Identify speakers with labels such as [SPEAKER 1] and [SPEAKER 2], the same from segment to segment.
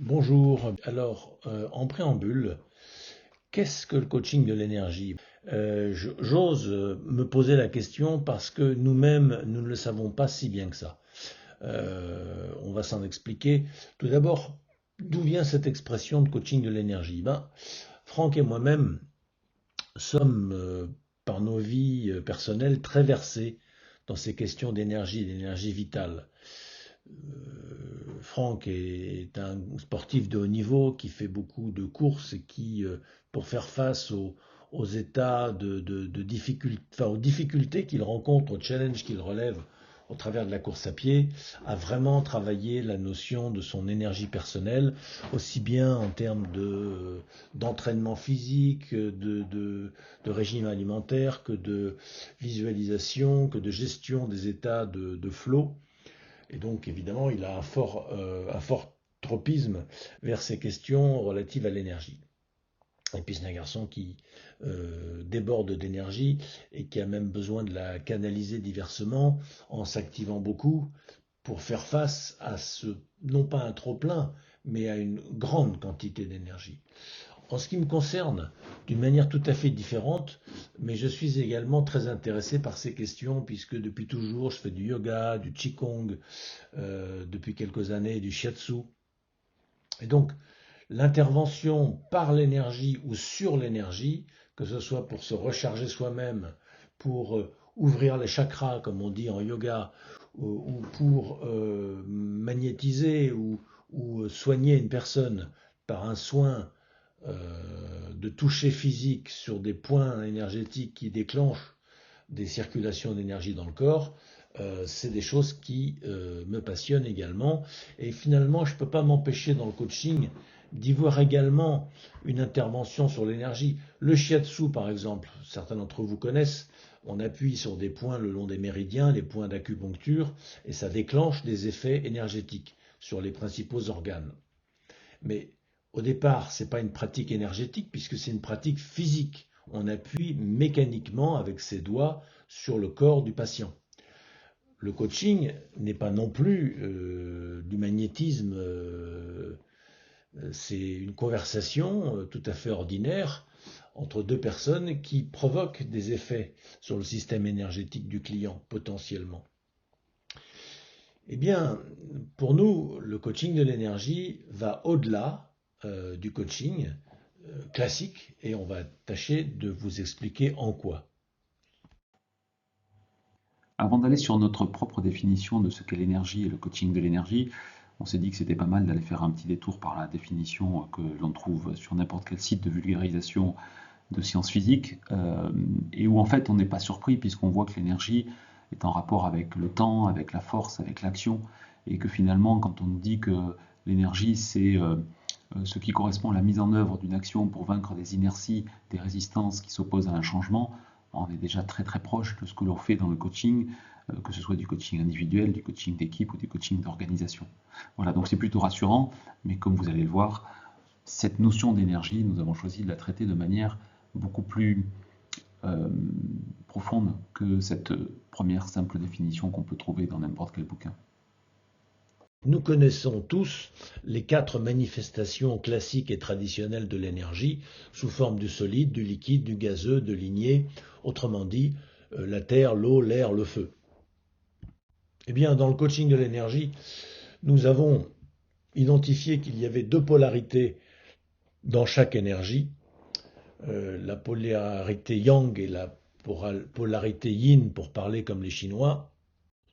[SPEAKER 1] Bonjour. Alors, en préambule, qu'est-ce que le coaching de l'énergie? J'ose me poser la question parce que nous-mêmes, nous ne le savons pas si bien que ça. On va s'en expliquer. Tout d'abord, d'où vient cette expression de coaching de l'énergie? Franck et moi-même sommes, par nos vies personnelles, très versés dans ces questions d'énergie, d'énergie vitale. Franck est un sportif de haut niveau qui fait beaucoup de courses et qui, pour faire face aux états de difficulté, enfin, aux difficultés qu'il rencontre, aux challenges qu'il relève au travers de la course à pied, a vraiment travaillé la notion de son énergie personnelle, aussi bien en termes d'entraînement physique, de régime alimentaire, que de visualisation, que de gestion des états de flow. Et donc, évidemment, il a un fort tropisme vers ces questions relatives à l'énergie. Et puis, c'est un garçon qui déborde d'énergie et qui a même besoin de la canaliser diversement en s'activant beaucoup pour faire face à non pas un trop-plein, mais à une grande quantité d'énergie. En ce qui me concerne, d'une manière tout à fait différente, mais je suis également très intéressé par ces questions puisque depuis toujours je fais du yoga, du qigong, depuis quelques années du shiatsu. Et donc l'intervention par l'énergie ou sur l'énergie, que ce soit pour se recharger soi-même, pour ouvrir les chakras comme on dit en yoga, ou pour magnétiser ou soigner une personne par un soin de toucher physique sur des points énergétiques qui déclenchent des circulations d'énergie dans le corps, c'est des choses qui me passionnent également. Et finalement, je ne peux pas m'empêcher dans le coaching d'y voir également une intervention sur l'énergie. Le shiatsu, par exemple, certains d'entre vous connaissent, on appuie sur des points le long des méridiens, les points d'acupuncture, et ça déclenche des effets énergétiques sur les principaux organes. Mais au départ, ce n'est pas une pratique énergétique puisque c'est une pratique physique. On appuie mécaniquement avec ses doigts sur le corps du patient. Le coaching n'est pas non plus du magnétisme, c'est une conversation tout à fait ordinaire entre deux personnes qui provoquent des effets sur le système énergétique du client potentiellement. Eh bien, pour nous, le coaching de l'énergie va au-delà du coaching classique et on va tâcher de vous expliquer en quoi.
[SPEAKER 2] Avant d'aller sur notre propre définition de ce qu'est l'énergie et le coaching de l'énergie, on s'est dit que c'était pas mal d'aller faire un petit détour par la définition que l'on trouve sur n'importe quel site de vulgarisation de sciences physiques, et où en fait on n'est pas surpris puisqu'on voit que l'énergie est en rapport avec le temps, avec la force, avec l'action, et que finalement quand on nous dit que l'énergie c'est ce qui correspond à la mise en œuvre d'une action pour vaincre des inerties, des résistances qui s'opposent à un changement, on est déjà très très proche de ce que l'on fait dans le coaching, que ce soit du coaching individuel, du coaching d'équipe ou du coaching d'organisation. Voilà, donc c'est plutôt rassurant, mais comme vous allez le voir, cette notion d'énergie, nous avons choisi de la traiter de manière beaucoup plus euh, profonde que cette première simple définition qu'on peut trouver dans n'importe quel bouquin.
[SPEAKER 1] Nous connaissons tous les quatre manifestations classiques et traditionnelles de l'énergie sous forme du solide, du liquide, du gazeux, de l'igné, autrement dit la terre, l'eau, l'air, le feu. Eh bien, dans le coaching de l'énergie, nous avons identifié qu'il y avait deux polarités dans chaque énergie, la polarité yang et la polarité yin pour parler comme les Chinois.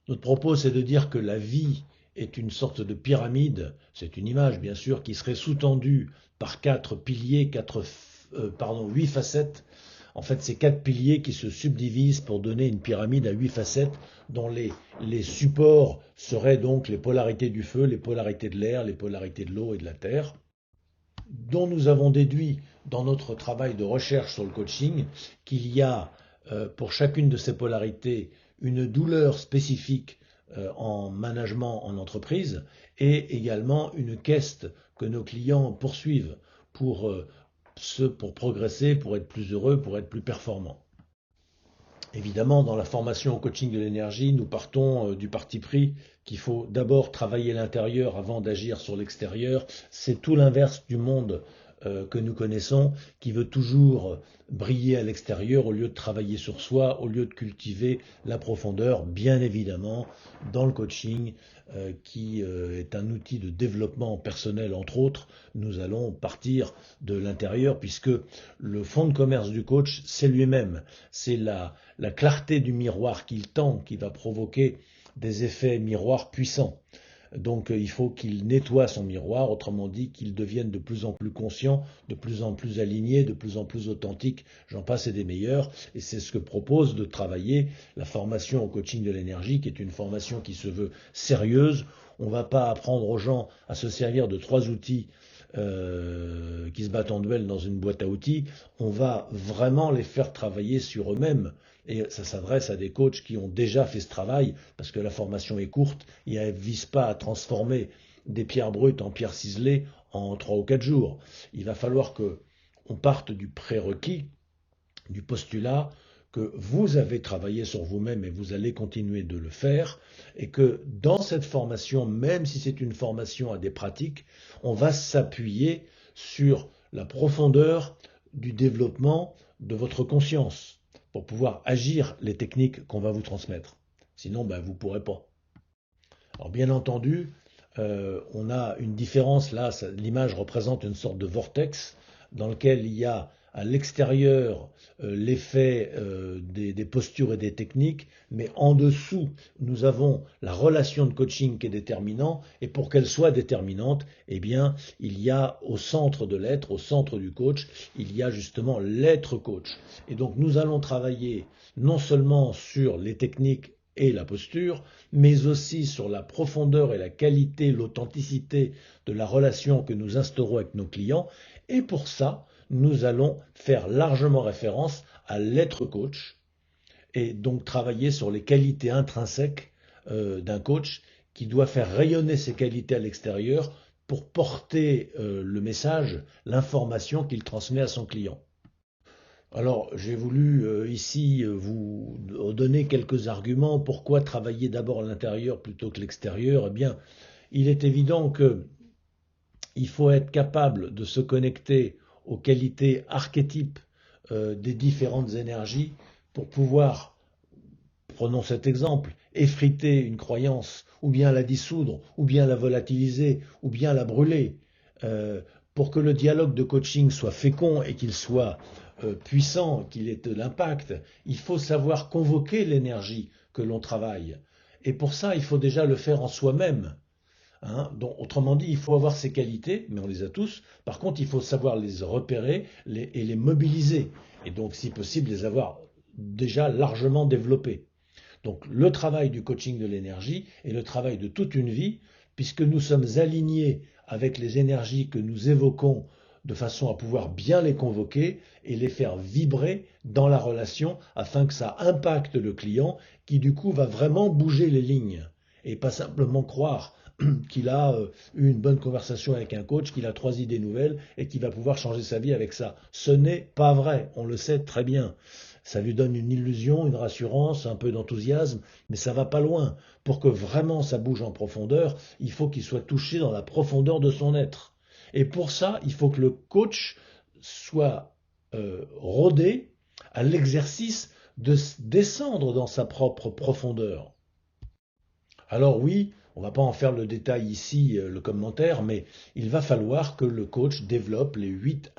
[SPEAKER 1] Notre propos, c'est de dire que la vie est une sorte de pyramide, c'est une image bien sûr, qui serait sous-tendue par quatre piliers, huit facettes. En fait, c'est quatre piliers qui se subdivisent pour donner une pyramide à huit facettes, dont les supports seraient donc les polarités du feu, les polarités de l'air, les polarités de l'eau et de la terre, dont nous avons déduit dans notre travail de recherche sur le coaching qu'il y a pour chacune de ces polarités une douleur spécifique en management en entreprise et également une quête que nos clients poursuivent pour progresser, pour être plus heureux, pour être plus performants. Évidemment, dans la formation au coaching de l'énergie, nous partons du parti pris qu'il faut d'abord travailler l'intérieur avant d'agir sur l'extérieur. C'est tout l'inverse du monde que nous connaissons, qui veut toujours briller à l'extérieur au lieu de travailler sur soi, au lieu de cultiver la profondeur, bien évidemment, dans le coaching, qui est un outil de développement personnel, entre autres. Nous allons partir de l'intérieur, puisque le fond de commerce du coach, c'est lui-même. C'est la clarté du miroir qu'il tend qui va provoquer des effets miroirs puissants. Donc il faut qu'il nettoie son miroir, autrement dit qu'il devienne de plus en plus conscient, de plus en plus aligné, de plus en plus authentique, j'en passe et des meilleurs. Et c'est ce que propose de travailler la formation au coaching de l'énergie, qui est une formation qui se veut sérieuse. On ne va pas apprendre aux gens à se servir de trois outils qui se battent en duel dans une boîte à outils. On va vraiment les faire travailler sur eux-mêmes. Et ça s'adresse à des coachs qui ont déjà fait ce travail, parce que la formation est courte et elle ne vise pas à transformer des pierres brutes en pierres ciselées en 3 ou 4 jours. Il va falloir que on parte du prérequis, du postulat que vous avez travaillé sur vous-même et vous allez continuer de le faire, et que dans cette formation, même si c'est une formation à des pratiques, on va s'appuyer sur la profondeur du développement de votre conscience pour pouvoir agir les techniques qu'on va vous transmettre. Sinon, vous ne pourrez pas. Alors bien entendu, on a une différence là, l'image représente une sorte de vortex dans lequel il y a à l'extérieur l'effet des postures et des techniques, mais en dessous, nous avons la relation de coaching qui est déterminante, et pour qu'elle soit déterminante, eh bien, il y a au centre de l'être, au centre du coach, il y a justement l'être coach. Et donc nous allons travailler non seulement sur les techniques et la posture, mais aussi sur la profondeur et la qualité, l'authenticité de la relation que nous instaurons avec nos clients. Et pour ça, nous allons faire largement référence à l'être coach et donc travailler sur les qualités intrinsèques d'un coach qui doit faire rayonner ses qualités à l'extérieur pour porter le message, l'information qu'il transmet à son client. Alors, j'ai voulu ici vous donner quelques arguments. Pourquoi travailler d'abord à l'intérieur plutôt que l'extérieur? Eh bien, il est évident qu'il faut être capable de se connecter aux qualités archétypes des différentes énergies pour pouvoir, prenons cet exemple, effriter une croyance, ou bien la dissoudre, ou bien la volatiliser, ou bien la brûler. Euh, pour que le dialogue de coaching soit fécond et qu'il soit puissant, qu'il ait de l'impact, il faut savoir convoquer l'énergie que l'on travaille. Et pour ça, il faut déjà le faire en soi-même. Hein. Donc, autrement dit, il faut avoir ces qualités, mais on les a tous. Par contre, il faut savoir les repérer et les mobiliser. Et donc, si possible, les avoir déjà largement développées. Donc, le travail du coaching de l'énergie est le travail de toute une vie, puisque nous sommes alignés avec les énergies que nous évoquons de façon à pouvoir bien les convoquer et les faire vibrer dans la relation afin que ça impacte le client qui du coup va vraiment bouger les lignes et pas simplement croire qu'il a eu une bonne conversation avec un coach, qu'il a 3 idées nouvelles et qu'il va pouvoir changer sa vie avec ça. Ce n'est pas vrai, on le sait très bien. Ça lui donne une illusion, une rassurance, un peu d'enthousiasme, mais ça va pas loin. Pour que vraiment ça bouge en profondeur, il faut qu'il soit touché dans la profondeur de son être. Et pour ça, il faut que le coach soit rodé à l'exercice de descendre dans sa propre profondeur. Alors oui, on ne va pas en faire le détail ici, le commentaire, mais il va falloir que le coach développe les 8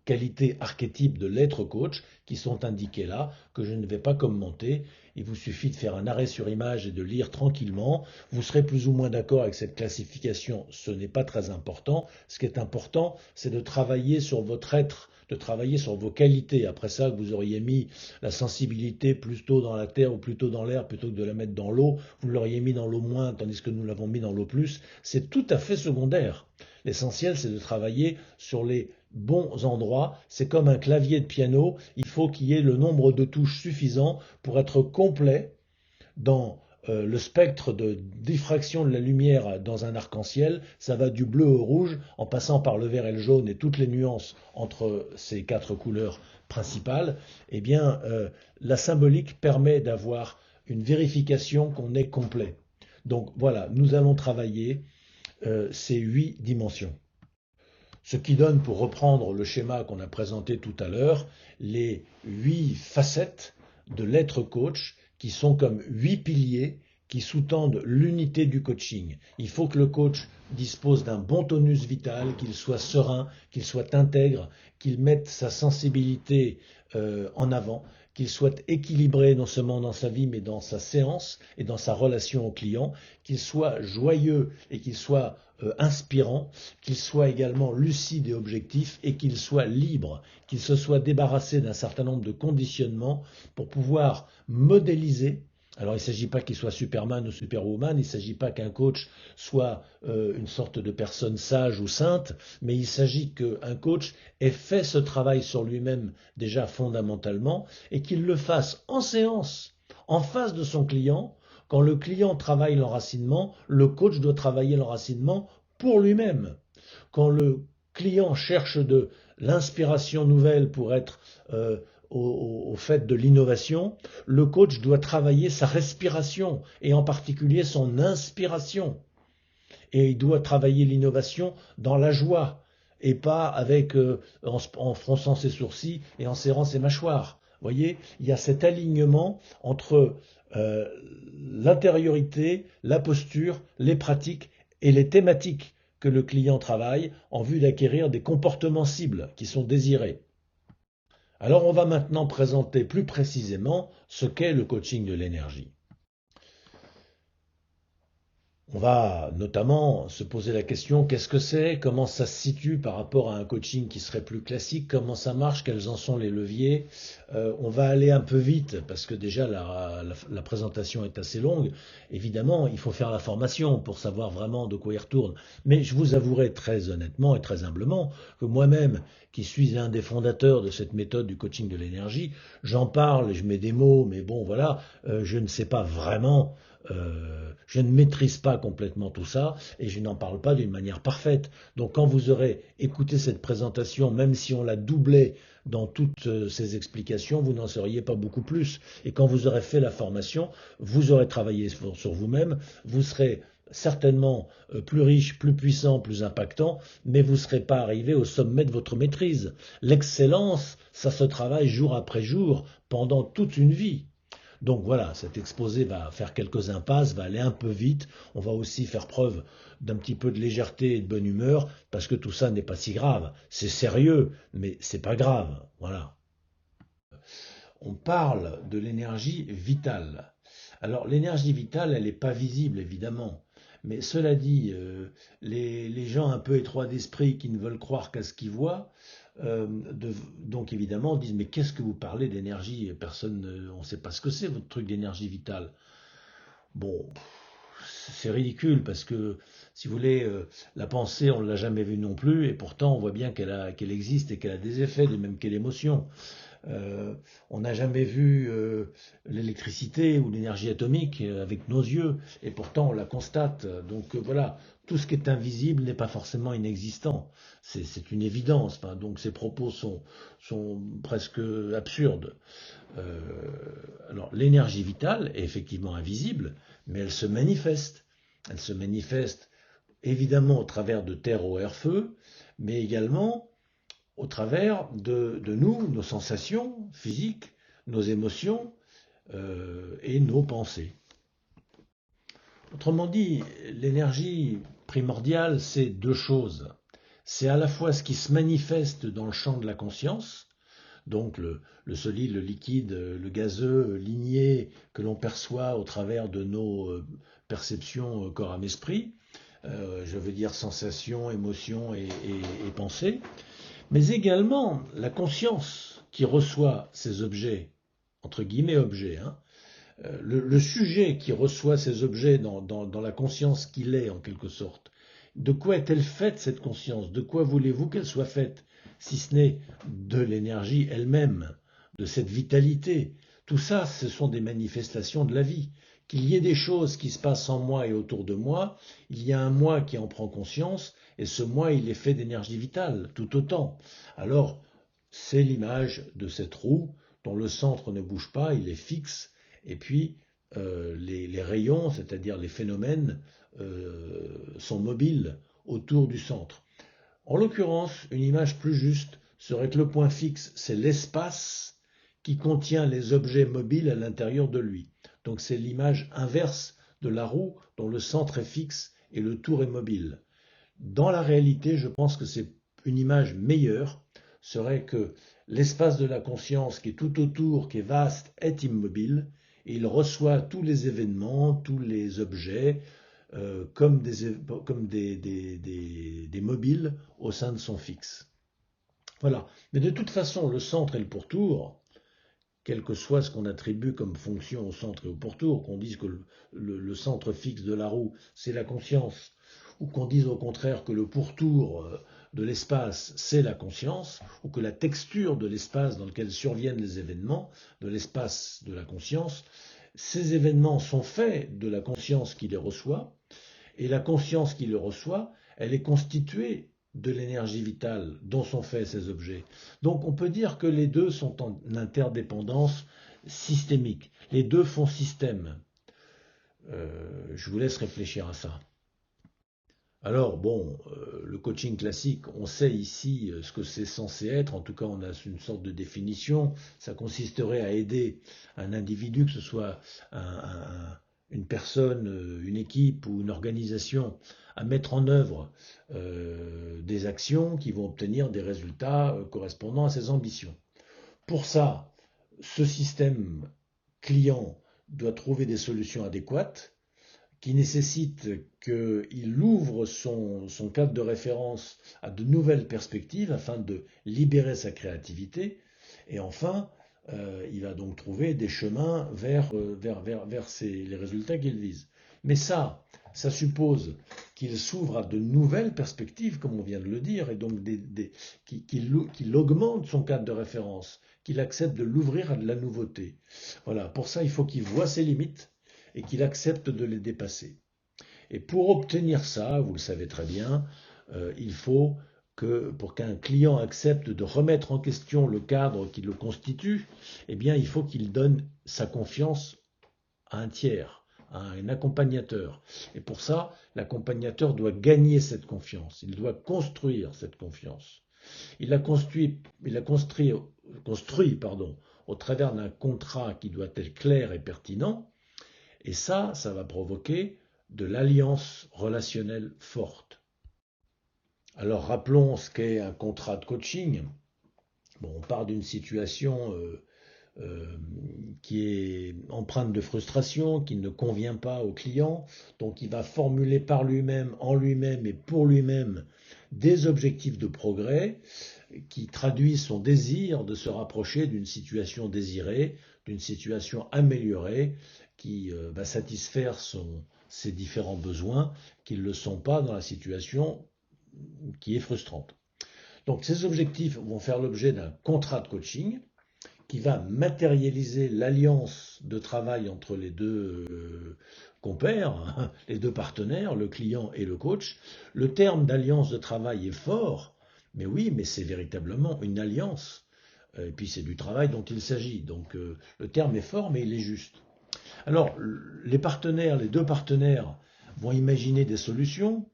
[SPEAKER 1] qualités archétypes de l'être coach qui sont indiquées là, que je ne vais pas commenter. Il vous suffit de faire un arrêt sur image et de lire tranquillement. Vous serez plus ou moins d'accord avec cette classification, ce n'est pas très important. Ce qui est important, c'est de travailler sur votre être, de travailler sur vos qualités. Après ça, que vous auriez mis la sensibilité plutôt dans la terre ou plutôt dans l'air plutôt que de la mettre dans l'eau, vous l'auriez mis dans l'eau moins tandis que nous l'avons mis dans l'eau plus, c'est tout à fait secondaire. L'essentiel, c'est de travailler sur les bons endroits. C'est comme un clavier de piano, il faut qu'il y ait le nombre de touches suffisant pour être complet dans le spectre de diffraction de la lumière dans un arc-en-ciel, ça va du bleu au rouge en passant par le vert et le jaune et toutes les nuances entre ces quatre couleurs principales. Eh bien, la symbolique permet d'avoir une vérification qu'on est complet. Donc voilà, nous allons travailler ces 8 dimensions. Ce qui donne, pour reprendre le schéma qu'on a présenté tout à l'heure, les 8 facettes de l'être coach qui sont comme 8 piliers qui sous-tendent l'unité du coaching. Il faut que le coach dispose d'un bon tonus vital, qu'il soit serein, qu'il soit intègre, qu'il mette sa sensibilité en avant, qu'il soit équilibré non seulement dans sa vie mais dans sa séance et dans sa relation au client, qu'il soit joyeux et qu'il soit inspirant, qu'il soit également lucide et objectif et qu'il soit libre, qu'il se soit débarrassé d'un certain nombre de conditionnements pour pouvoir modéliser. Alors il ne s'agit pas qu'il soit Superman ou Superwoman, il ne s'agit pas qu'un coach soit une sorte de personne sage ou sainte, mais il s'agit qu'un coach ait fait ce travail sur lui-même déjà fondamentalement et qu'il le fasse en séance, en face de son client. Quand le client travaille l'enracinement, le coach doit travailler l'enracinement pour lui-même. Quand le client cherche de l'inspiration nouvelle pour être au fait de l'innovation, le coach doit travailler sa respiration et en particulier son inspiration. Et il doit travailler l'innovation dans la joie et pas avec en fronçant ses sourcils et en serrant ses mâchoires. Vous voyez, il y a cet alignement entre l'intériorité, la posture, les pratiques et les thématiques que le client travaille en vue d'acquérir des comportements cibles qui sont désirés. Alors on va maintenant présenter plus précisément ce qu'est le coaching de l'énergie. On va notamment se poser la question, qu'est-ce que c'est, comment ça se situe par rapport à un coaching qui serait plus classique, comment ça marche, quels en sont les leviers. On va aller un peu vite parce que déjà la présentation est assez longue. Évidemment, il faut faire la formation pour savoir vraiment de quoi il retourne. Mais je vous avouerai très honnêtement et très humblement que moi-même, qui suis un des fondateurs de cette méthode du coaching de l'énergie, j'en parle, je mets des mots, mais bon voilà, je ne sais pas vraiment. Je ne maîtrise pas complètement tout ça et je n'en parle pas d'une manière parfaite. Donc quand vous aurez écouté cette présentation, même si on la doublait dans toutes ces explications, vous n'en sauriez pas beaucoup plus. Et quand vous aurez fait la formation, vous aurez travaillé sur vous-même, vous serez certainement plus riche, plus puissant, plus impactant, mais vous ne serez pas arrivé au sommet de votre maîtrise. L'excellence, ça se travaille jour après jour, pendant toute une vie. Donc voilà, cet exposé va faire quelques impasses, va aller un peu vite. On va aussi faire preuve d'un petit peu de légèreté et de bonne humeur, parce que tout ça n'est pas si grave. C'est sérieux, mais c'est pas grave. Voilà. On parle de l'énergie vitale. Alors l'énergie vitale, elle n'est pas visible, évidemment. Mais cela dit, les gens un peu étroits d'esprit qui ne veulent croire qu'à ce qu'ils voient, donc évidemment disent mais qu'est-ce que vous parlez d'énergie? Personne, on ne sait pas ce que c'est votre truc d'énergie vitale. Bon, c'est ridicule parce que si vous voulez, la pensée on ne l'a jamais vue non plus et pourtant on voit bien qu'elle existe et qu'elle a des effets, de même que l'émotion. On n'a jamais vu l'électricité ou l'énergie atomique avec nos yeux, et pourtant on la constate. Donc voilà, tout ce qui est invisible n'est pas forcément inexistant. C'est une évidence. Enfin, donc ces propos sont presque absurdes. Euh, alors l'énergie vitale est effectivement invisible, mais elle se manifeste. Elle se manifeste évidemment au travers de terre, eau, air, feu, mais également au travers de nous, nos sensations physiques, nos émotions et nos pensées. Autrement dit, l'énergie primordiale, c'est deux choses. C'est à la fois ce qui se manifeste dans le champ de la conscience, donc le solide, le liquide, le gazeux, ligné que l'on perçoit au travers de nos perceptions corps, âme, esprit, je veux dire sensations, émotions et pensées, mais également la conscience qui reçoit ces objets, entre guillemets objets, hein, le sujet qui reçoit ces objets dans la conscience qu'il est en quelque sorte. De quoi est-elle faite cette conscience? De quoi voulez-vous qu'elle soit faite? Si ce n'est de l'énergie elle-même, de cette vitalité. Tout ça, ce sont des manifestations de la vie qu'il y ait des choses qui se passent en moi et autour de moi, il y a un moi qui en prend conscience, et ce moi, il est fait d'énergie vitale, tout autant. Alors, c'est l'image de cette roue dont le centre ne bouge pas, il est fixe, et puis les rayons, c'est-à-dire les phénomènes, sont mobiles autour du centre. En l'occurrence, une image plus juste serait que le point fixe, c'est l'espace qui contient les objets mobiles à l'intérieur de lui. Donc c'est l'image inverse de la roue dont le centre est fixe et le tour est mobile. Dans la réalité, je pense que c'est une image meilleure, serait que l'espace de la conscience qui est tout autour, qui est vaste, est immobile, et il reçoit tous les événements, tous les objets, comme des mobiles au sein de son fixe. Voilà. Mais de toute façon, le centre et le pourtour, quel que soit ce qu'on attribue comme fonction au centre et au pourtour, qu'on dise que le centre fixe de la roue, c'est la conscience, ou qu'on dise au contraire que le pourtour de l'espace, c'est la conscience, ou que la texture de l'espace dans lequel surviennent les événements, de l'espace de la conscience, ces événements sont faits de la conscience qui les reçoit, et la conscience qui les reçoit, elle est constituée de l'énergie vitale dont sont faits ces objets. Donc on peut dire que les deux sont en interdépendance systémique. Les deux font système. Je vous laisse réfléchir à ça. Alors bon, le coaching classique, on sait ici ce que c'est censé être, en tout cas on a une sorte de définition, ça consisterait à aider un individu, que ce soit une personne, une équipe ou une organisation, à mettre en œuvre des actions qui vont obtenir des résultats correspondant à ses ambitions. Pour ça, ce système client doit trouver des solutions adéquates qui nécessite qu'il ouvre son cadre de référence à de nouvelles perspectives afin de libérer sa créativité. Et enfin, il va donc trouver des chemins vers les résultats qu'il vise. Mais ça suppose qu'il s'ouvre à de nouvelles perspectives, comme on vient de le dire, et donc qu'il augmente son cadre de référence, qu'il accepte de l'ouvrir à de la nouveauté. Voilà, pour ça, il faut qu'il voie ses limites et qu'il accepte de les dépasser. Et pour obtenir ça, vous le savez très bien, il faut que pour qu'un client accepte de remettre en question le cadre qui le constitue, eh bien, il faut qu'il donne sa confiance à un tiers, à un accompagnateur. Et pour ça, l'accompagnateur doit gagner cette confiance, il doit construire cette confiance. Il la construit, au travers d'un contrat qui doit être clair et pertinent, et ça va provoquer de l'alliance relationnelle forte. Alors rappelons ce qu'est un contrat de coaching. Bon, on part d'une situation qui est empreinte de frustration, qui ne convient pas au client, donc il va formuler par lui-même, en lui-même et pour lui-même des objectifs de progrès qui traduisent son désir de se rapprocher d'une situation désirée, d'une situation améliorée, qui va satisfaire ses différents besoins, qui ne le sont pas dans la situation qui est frustrante. Donc ces objectifs vont faire l'objet d'un contrat de coaching qui va matérialiser l'alliance de travail entre les deux compères, les deux partenaires, le client et le coach. Le terme d'alliance de travail est fort, mais oui, mais c'est véritablement une alliance. Et puis c'est du travail dont il s'agit. Donc le terme est fort, mais il est juste. Alors les deux partenaires vont imaginer des solutions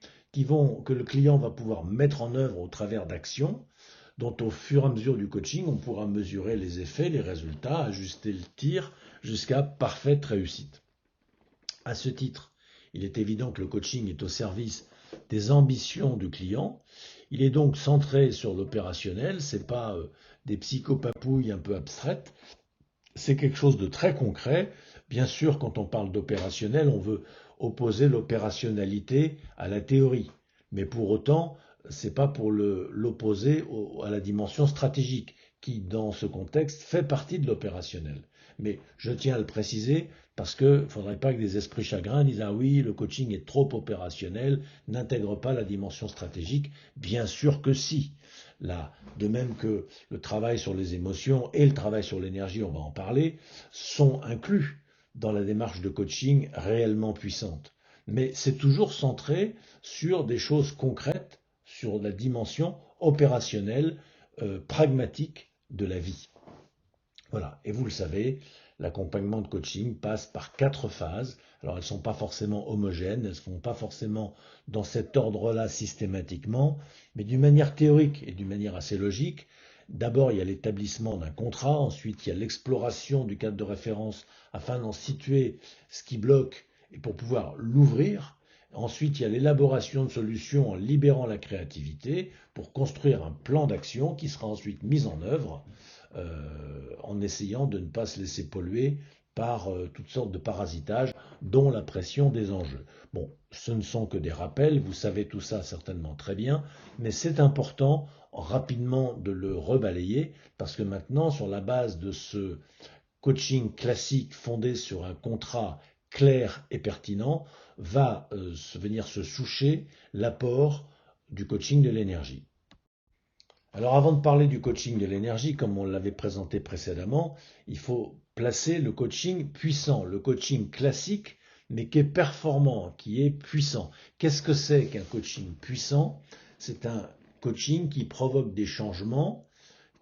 [SPEAKER 1] que le client va pouvoir mettre en œuvre au travers d'actions dont au fur et à mesure du coaching, on pourra mesurer les effets, les résultats, ajuster le tir jusqu'à parfaite réussite. À ce titre, il est évident que le coaching est au service des ambitions du client. Il est donc centré sur l'opérationnel, ce n'est pas des psychopapouilles un peu abstraites, c'est quelque chose de très concret. Bien sûr, quand on parle d'opérationnel, on veut opposer l'opérationnalité à la théorie. Mais pour autant, c'est pas pour l'opposer à la dimension stratégique, qui, dans ce contexte, fait partie de l'opérationnel. Mais je tiens à le préciser parce qu'il ne faudrait pas que des esprits chagrins disent ah oui, le coaching est trop opérationnel, n'intègre pas la dimension stratégique. Bien sûr que si. Là, de même que le travail sur les émotions et le travail sur l'énergie, on va en parler, sont inclus dans la démarche de coaching réellement puissante. Mais c'est toujours centré sur des choses concrètes, sur la dimension opérationnelle, pragmatique de la vie. Voilà, et vous le savez, l'accompagnement de coaching passe par 4 phases. Alors elles ne sont pas forcément homogènes, elles ne se font pas forcément dans cet ordre-là systématiquement, mais d'une manière théorique et d'une manière assez logique. D'abord, il y a l'établissement d'un contrat, ensuite il y a l'exploration du cadre de référence afin d'en situer ce qui bloque et pour pouvoir l'ouvrir. Ensuite, il y a l'élaboration de solutions en libérant la créativité pour construire un plan d'action qui sera ensuite mis en œuvre en essayant de ne pas se laisser polluer par toutes sortes de parasitages, dont la pression des enjeux. Bon, ce ne sont que des rappels, vous savez tout ça certainement très bien, mais c'est important rapidement de le rebalayer, parce que maintenant, sur la base de ce coaching classique fondé sur un contrat clair et pertinent, va venir se soucher l'apport du coaching de l'énergie. Alors avant de parler du coaching de l'énergie, comme on l'avait présenté précédemment, il faut placer le coaching puissant, le coaching classique, mais qui est performant, qui est puissant. Qu'est-ce que c'est qu'un coaching puissant? C'est un coaching qui provoque des changements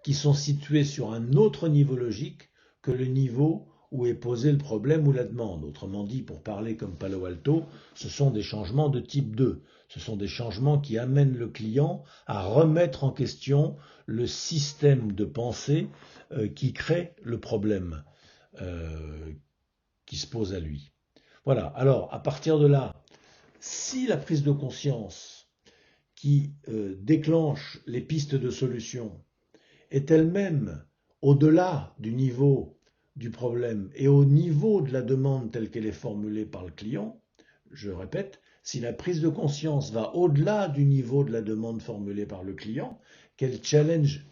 [SPEAKER 1] qui sont situés sur un autre niveau logique que le niveau où est posé le problème ou la demande. Autrement dit, pour parler comme Palo Alto, ce sont des changements de type 2. Ce sont des changements qui amènent le client à remettre en question le système de pensée qui crée le problème qui se pose à lui. Voilà, alors à partir de là, si la prise de conscience qui déclenche les pistes de solution est elle-même au-delà du niveau du problème et au niveau de la demande telle qu'elle est formulée par le client, je répète, si la prise de conscience va au-delà du niveau de la demande formulée par le client, qu'elle challenge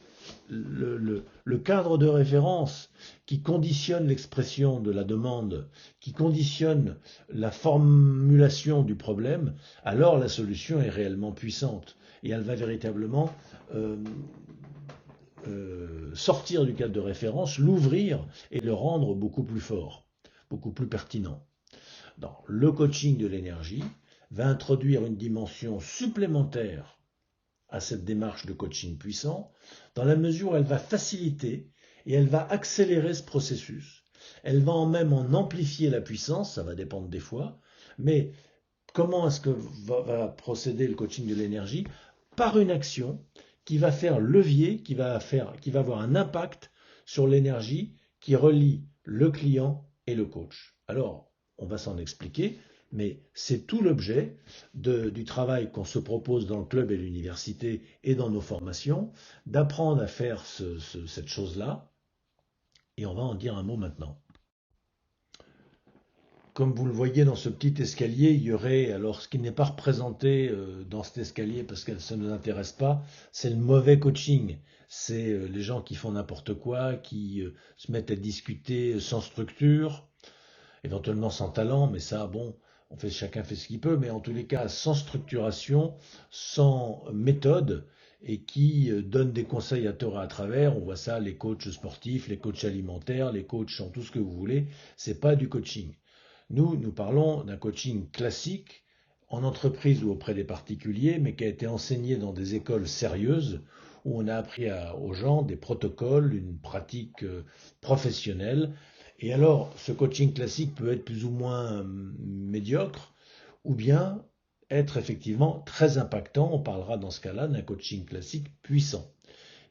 [SPEAKER 1] le cadre de référence qui conditionne l'expression de la demande, qui conditionne la formulation du problème, alors la solution est réellement puissante et elle va véritablement sortir du cadre de référence, l'ouvrir et le rendre beaucoup plus fort, beaucoup plus pertinent. Dans le coaching de l'énergie va introduire une dimension supplémentaire à cette démarche de coaching puissant, dans la mesure où elle va faciliter et elle va accélérer ce processus. Elle va même en amplifier la puissance, ça va dépendre des fois, mais comment est-ce que va procéder le coaching de l'énergie? Par une action qui va faire levier, qui va avoir un impact sur l'énergie qui relie le client et le coach. Alors, on va s'en expliquer, mais c'est tout l'objet du travail qu'on se propose dans le club et l'université et dans nos formations, d'apprendre à faire cette chose-là, et on va en dire un mot maintenant. Comme vous le voyez dans ce petit escalier, il y aurait, alors ce qui n'est pas représenté dans cet escalier parce que ça ne nous intéresse pas, c'est le mauvais coaching. C'est les gens qui font n'importe quoi, qui se mettent à discuter sans structure, éventuellement sans talent, mais ça, bon, chacun fait ce qu'il peut, mais en tous les cas, sans structuration, sans méthode, et qui donnent des conseils à tort et à travers. On voit ça, les coachs sportifs, les coachs alimentaires, les coachs en tout ce que vous voulez, c'est pas du coaching. Nous parlons d'un coaching classique en entreprise ou auprès des particuliers, mais qui a été enseigné dans des écoles sérieuses où on a appris aux gens des protocoles, une pratique professionnelle. Et alors, ce coaching classique peut être plus ou moins médiocre, ou bien être effectivement très impactant. On parlera dans ce cas-là d'un coaching classique puissant.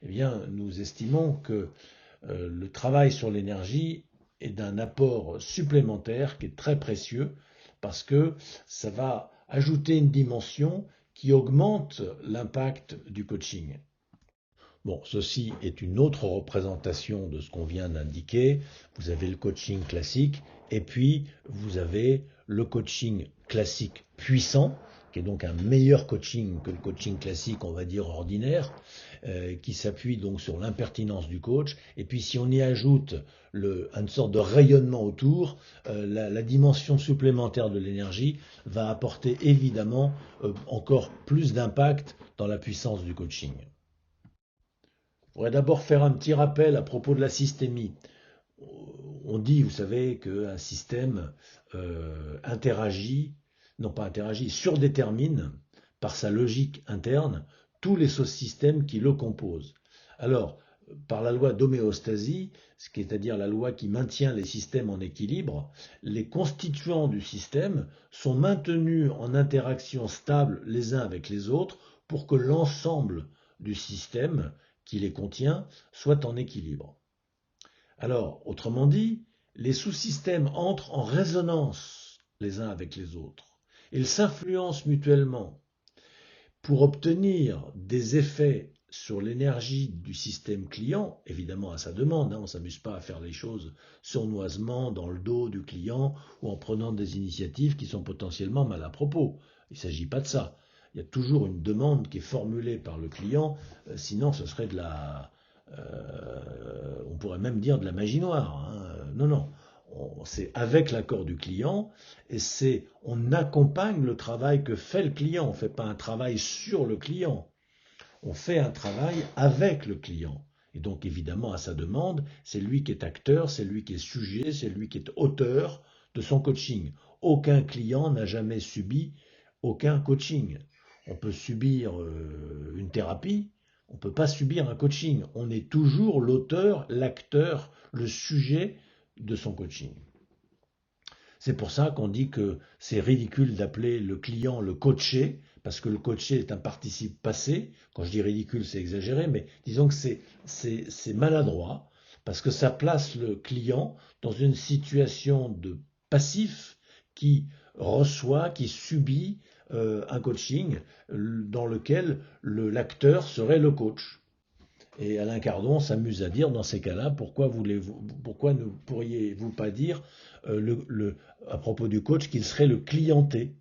[SPEAKER 1] Eh bien, nous estimons que le travail sur l'énergie est d'un apport supplémentaire qui est très précieux parce que ça va ajouter une dimension qui augmente l'impact du coaching. Bon, ceci est une autre représentation de ce qu'on vient d'indiquer. Vous avez le coaching classique et puis vous avez le coaching classique puissant, qui est donc un meilleur coaching que le coaching classique, on va dire ordinaire, qui s'appuie donc sur l'impertinence du coach. Et puis si on y ajoute une sorte de rayonnement autour, la dimension supplémentaire de l'énergie va apporter évidemment encore plus d'impact dans la puissance du coaching. Je voudrais d'abord faire un petit rappel à propos de la systémie. On dit, vous savez, qu'un système interagit, non pas interagit, surdétermine par sa logique interne tous les sous-systèmes qui le composent. Alors, par la loi d'homéostasie, c'est-à-dire la loi qui maintient les systèmes en équilibre, les constituants du système sont maintenus en interaction stable les uns avec les autres pour que l'ensemble du système qui les contient soit en équilibre. Alors, autrement dit, les sous-systèmes entrent en résonance les uns avec les autres. Ils s'influencent mutuellement pour obtenir des effets sur l'énergie du système client, évidemment à sa demande, on ne s'amuse pas à faire les choses sournoisement dans le dos du client ou en prenant des initiatives qui sont potentiellement mal à propos. Il ne s'agit pas de ça. Il y a toujours une demande qui est formulée par le client, sinon ce serait on pourrait même dire de la magie noire. Non, c'est avec l'accord du client et on accompagne le travail que fait le client. On ne fait pas un travail sur le client, on fait un travail avec le client. Et donc évidemment à sa demande, c'est lui qui est acteur, c'est lui qui est sujet, c'est lui qui est auteur de son coaching. Aucun client n'a jamais subi aucun coaching. On peut subir une thérapie, on ne peut pas subir un coaching. On est toujours l'auteur, l'acteur, le sujet de son coaching. C'est pour ça qu'on dit que c'est ridicule d'appeler le client le coaché, parce que le coaché est un participe passé. Quand je dis ridicule, c'est exagéré, mais disons que c'est maladroit, parce que ça place le client dans une situation de passif qui reçoit, qui subit un coaching dans lequel l'acteur serait le coach. Et Alain Cardon s'amuse à dire dans ces cas-là, pourquoi ne pourriez-vous pas dire à propos du coach qu'il serait le clienté,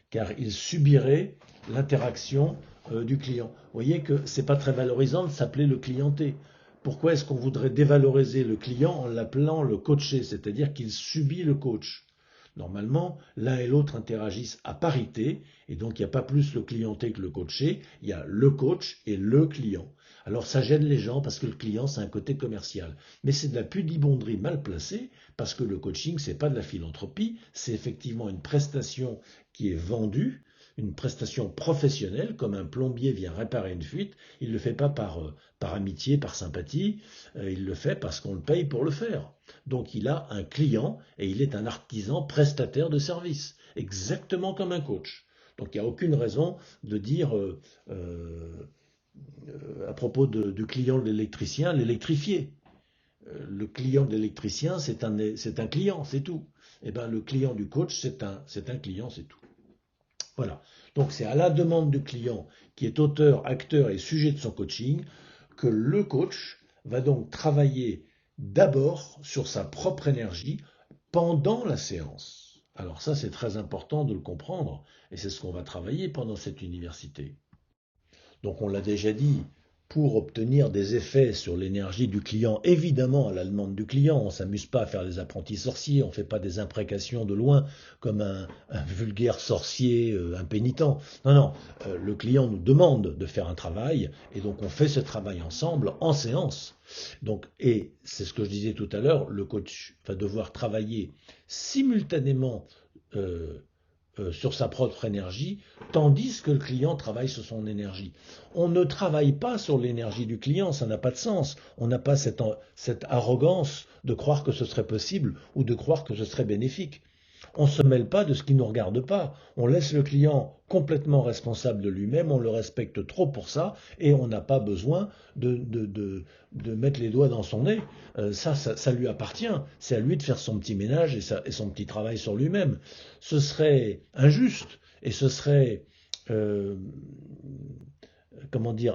[SPEAKER 1] car il subirait l'interaction du client. Vous voyez que c'est pas très valorisant de s'appeler le clienté. Pourquoi est-ce qu'on voudrait dévaloriser le client en l'appelant le coaché, c'est-à-dire qu'il subit le coach? Normalement, l'un et l'autre interagissent à parité, et donc il n'y a pas plus le clienté que le coaché, il y a le coach et le client. Alors ça gêne les gens parce que le client, c'est un côté commercial. Mais c'est de la pudibonderie mal placée parce que le coaching, c'est pas de la philanthropie, c'est effectivement une prestation qui est vendue, une prestation professionnelle, comme un plombier vient réparer une fuite. Il ne le fait pas par amitié, par sympathie, il le fait parce qu'on le paye pour le faire. Donc il a un client et il est un artisan prestataire de service, exactement comme un coach. Donc il n'y a aucune raison de dire à propos du client de l'électricien, l'électrifié. Le client de l'électricien, c'est un client, c'est tout. Et bien le client du coach, c'est un client, c'est tout. Voilà. Donc c'est à la demande du client, qui est auteur, acteur et sujet de son coaching, que le coach va donc travailler d'abord sur sa propre énergie pendant la séance. Alors ça, c'est très important de le comprendre, et c'est ce qu'on va travailler pendant cette université. Donc on l'a déjà dit, pour obtenir des effets sur l'énergie du client, évidemment à la demande du client, on ne s'amuse pas à faire des apprentis sorciers, on ne fait pas des imprécations de loin comme un vulgaire sorcier impénitent. Non, le client nous demande de faire un travail et donc on fait ce travail ensemble en séance. Donc, et c'est ce que je disais tout à l'heure, le coach va devoir travailler simultanément sur sa propre énergie, tandis que le client travaille sur son énergie. On ne travaille pas sur l'énergie du client, ça n'a pas de sens. On n'a pas cette arrogance de croire que ce serait possible ou de croire que ce serait bénéfique. On ne se mêle pas de ce qui ne nous regarde pas. On laisse le client complètement responsable de lui-même, on le respecte trop pour ça, et on n'a pas besoin de mettre les doigts dans son nez. Ça lui appartient. C'est à lui de faire son petit ménage et son petit travail sur lui-même. Ce serait injuste et ce serait,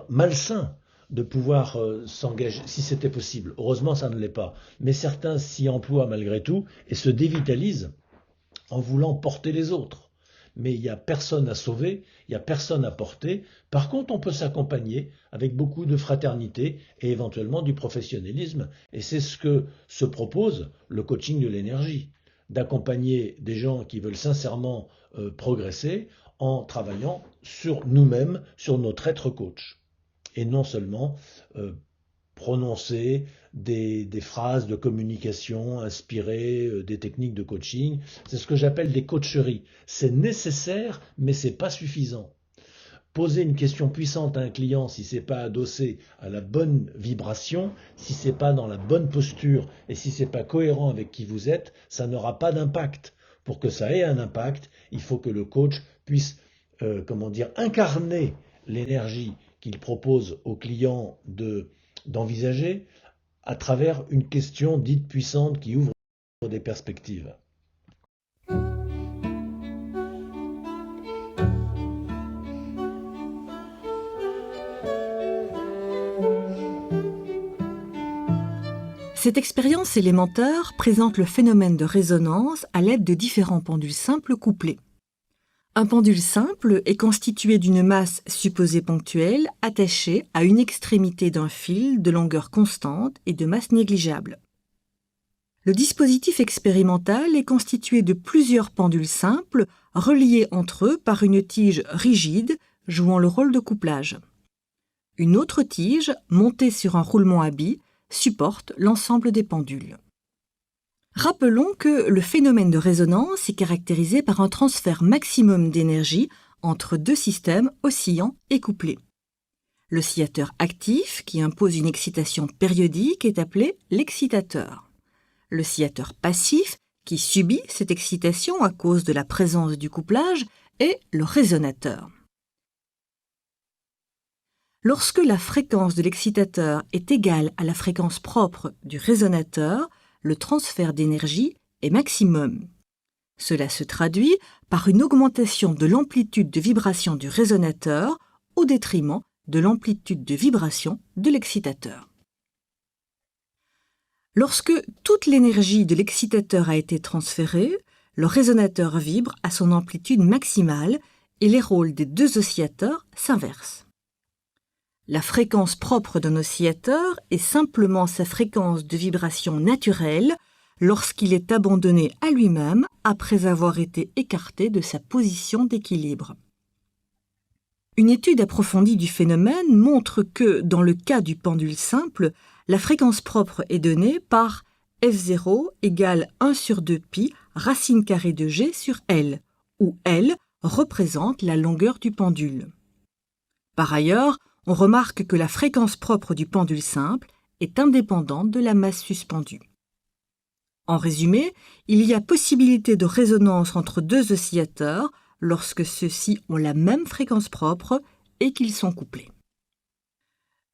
[SPEAKER 1] malsain de pouvoir s'engager, si c'était possible. Heureusement, ça ne l'est pas. Mais certains s'y emploient malgré tout et se dévitalisent en voulant porter les autres. Mais il n'y a personne à sauver, il n'y a personne à porter. Par contre, on peut s'accompagner avec beaucoup de fraternité et éventuellement du professionnalisme. Et c'est ce que se propose le coaching de l'énergie, d'accompagner des gens qui veulent sincèrement progresser en travaillant sur nous-mêmes, sur notre être coach. Et non seulement prononcer des phrases de communication inspirées des techniques de coaching. C'est ce que j'appelle des coacheries. C'est nécessaire, mais c'est pas suffisant. Poser une question puissante à un client, si c'est pas adossé à la bonne vibration, si c'est pas dans la bonne posture et si c'est pas cohérent avec qui vous êtes, ça n'aura pas d'impact. Pour que ça ait un impact, il faut que le coach puisse, incarner l'énergie qu'il propose au client d'envisager à travers une question dite puissante qui ouvre des perspectives.
[SPEAKER 3] Cette expérience élémentaire présente le phénomène de résonance à l'aide de différents pendules simples couplés. Un pendule simple est constitué d'une masse supposée ponctuelle attachée à une extrémité d'un fil de longueur constante et de masse négligeable. Le dispositif expérimental est constitué de plusieurs pendules simples reliés entre eux par une tige rigide jouant le rôle de couplage. Une autre tige, montée sur un roulement à billes, supporte l'ensemble des pendules. Rappelons que le phénomène de résonance est caractérisé par un transfert maximum d'énergie entre deux systèmes oscillants et couplés. L'oscillateur actif, qui impose une excitation périodique, est appelé l'excitateur. L'oscillateur passif, qui subit cette excitation à cause de la présence du couplage, est le résonateur. Lorsque la fréquence de l'excitateur est égale à la fréquence propre du résonateur, le transfert d'énergie est maximum. Cela se traduit par une augmentation de l'amplitude de vibration du résonateur au détriment de l'amplitude de vibration de l'excitateur. Lorsque toute l'énergie de l'excitateur a été transférée, le résonateur vibre à son amplitude maximale et les rôles des deux oscillateurs s'inversent. La fréquence propre d'un oscillateur est simplement sa fréquence de vibration naturelle lorsqu'il est abandonné à lui-même après avoir été écarté de sa position d'équilibre. Une étude approfondie du phénomène montre que, dans le cas du pendule simple, la fréquence propre est donnée par F0 égale 1 sur 2 pi racine carrée de G sur L, où L représente la longueur du pendule. Par ailleurs, on remarque que la fréquence propre du pendule simple est indépendante de la masse suspendue. En résumé, il y a possibilité de résonance entre deux oscillateurs lorsque ceux-ci ont la même fréquence propre et qu'ils sont couplés.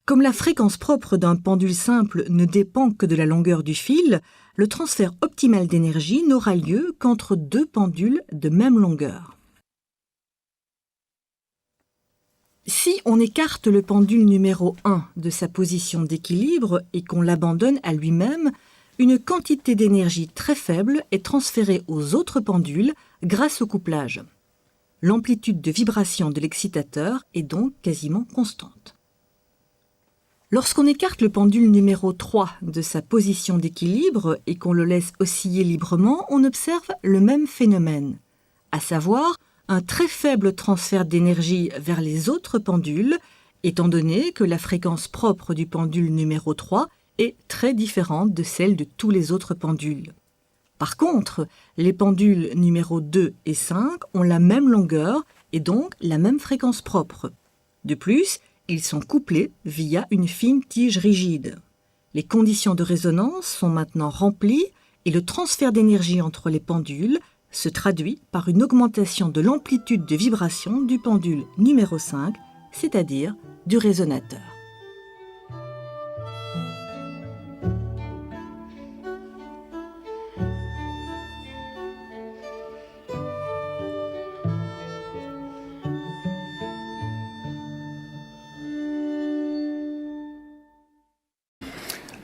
[SPEAKER 3] Comme la fréquence propre d'un pendule simple ne dépend que de la longueur du fil, le transfert optimal d'énergie n'aura lieu qu'entre deux pendules de même longueur. Si on écarte le pendule numéro 1 de sa position d'équilibre et qu'on l'abandonne à lui-même, une quantité d'énergie très faible est transférée aux autres pendules grâce au couplage. L'amplitude de vibration de l'excitateur est donc quasiment constante. Lorsqu'on écarte le pendule numéro 3 de sa position d'équilibre et qu'on le laisse osciller librement, on observe le même phénomène, à savoir un très faible transfert d'énergie vers les autres pendules, étant donné que la fréquence propre du pendule numéro 3 est très différente de celle de tous les autres pendules. Par contre, les pendules numéro 2 et 5 ont la même longueur et donc la même fréquence propre. De plus, ils sont couplés via une fine tige rigide. Les conditions de résonance sont maintenant remplies et le transfert d'énergie entre les pendules se traduit par une augmentation de l'amplitude de vibration du pendule numéro 5, c'est-à-dire du résonateur.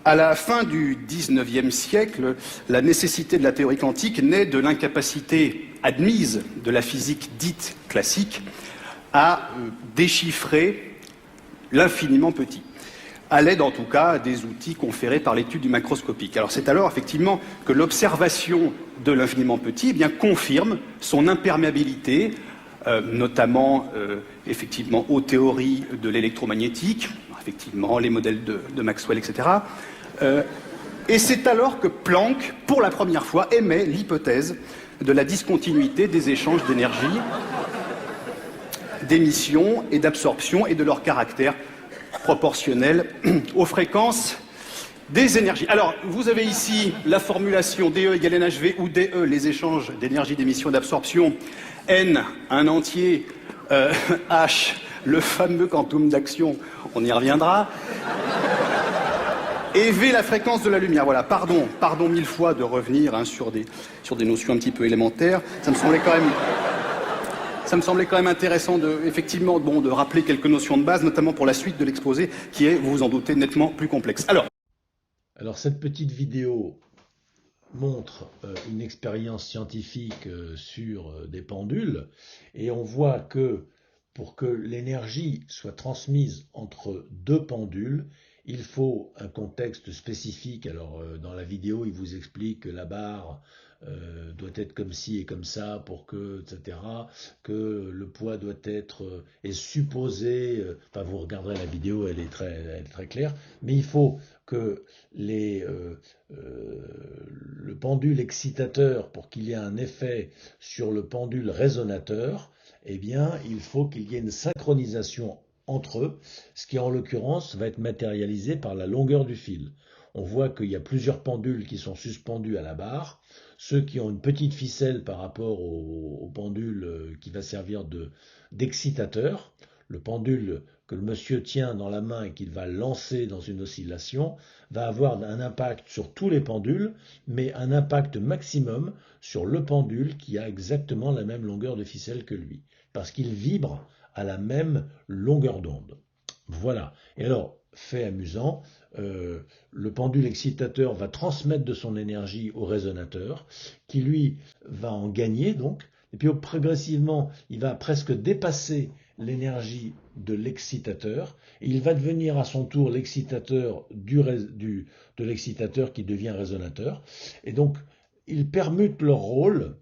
[SPEAKER 4] À la fin du XIXe siècle, la nécessité de la théorie quantique naît de l'incapacité admise de la physique dite classique à déchiffrer l'infiniment petit, à l'aide en tout cas des outils conférés par l'étude du macroscopique. Alors c'est alors effectivement que l'observation de l'infiniment petit confirme son imperméabilité, notamment effectivement aux théories de l'électromagnétique, effectivement, les modèles de Maxwell, etc. Et c'est alors que Planck, pour la première fois, émet l'hypothèse de la discontinuité des échanges d'énergie, d'émission et d'absorption et de leur caractère proportionnel aux fréquences des énergies. Alors, vous avez ici la formulation DE égale NHV, où DE, les échanges d'énergie, d'émission, d'absorption, N, un entier, H, le fameux quantum d'action, on y reviendra, et V, la fréquence de la lumière. Voilà, pardon 1000 fois de revenir sur des notions un petit peu élémentaires. Ça me semblait quand même intéressant effectivement, de rappeler quelques notions de base, notamment pour la suite de l'exposé, qui est, vous vous en doutez, nettement plus complexe.
[SPEAKER 1] Alors cette petite vidéo montre une expérience scientifique sur des pendules, et on voit que pour que l'énergie soit transmise entre deux pendules, il faut un contexte spécifique. Alors dans la vidéo, il vous explique que la barre doit être comme ci et comme ça pour que, etc., que le poids doit être, est supposé, enfin vous regarderez la vidéo, elle est très claire, mais il faut que le pendule excitateur, pour qu'il y ait un effet sur le pendule résonateur, eh bien, il faut qu'il y ait une synchronisation entre eux, ce qui en l'occurrence va être matérialisé par la longueur du fil. On voit qu'il y a plusieurs pendules qui sont suspendus à la barre. Ceux qui ont une petite ficelle par rapport au pendule qui va servir d'excitateur, le pendule que le monsieur tient dans la main et qu'il va lancer dans une oscillation, va avoir un impact sur tous les pendules, mais un impact maximum sur le pendule qui a exactement la même longueur de ficelle que lui, parce qu'il vibre à la même longueur d'onde. Voilà. Et alors, fait amusant, le pendule excitateur va transmettre de son énergie au résonateur, qui lui va en gagner donc, et puis progressivement, il va presque dépasser l'énergie de l'excitateur, et il va devenir à son tour l'excitateur de l'excitateur qui devient résonateur, et donc ils permutent leur rôle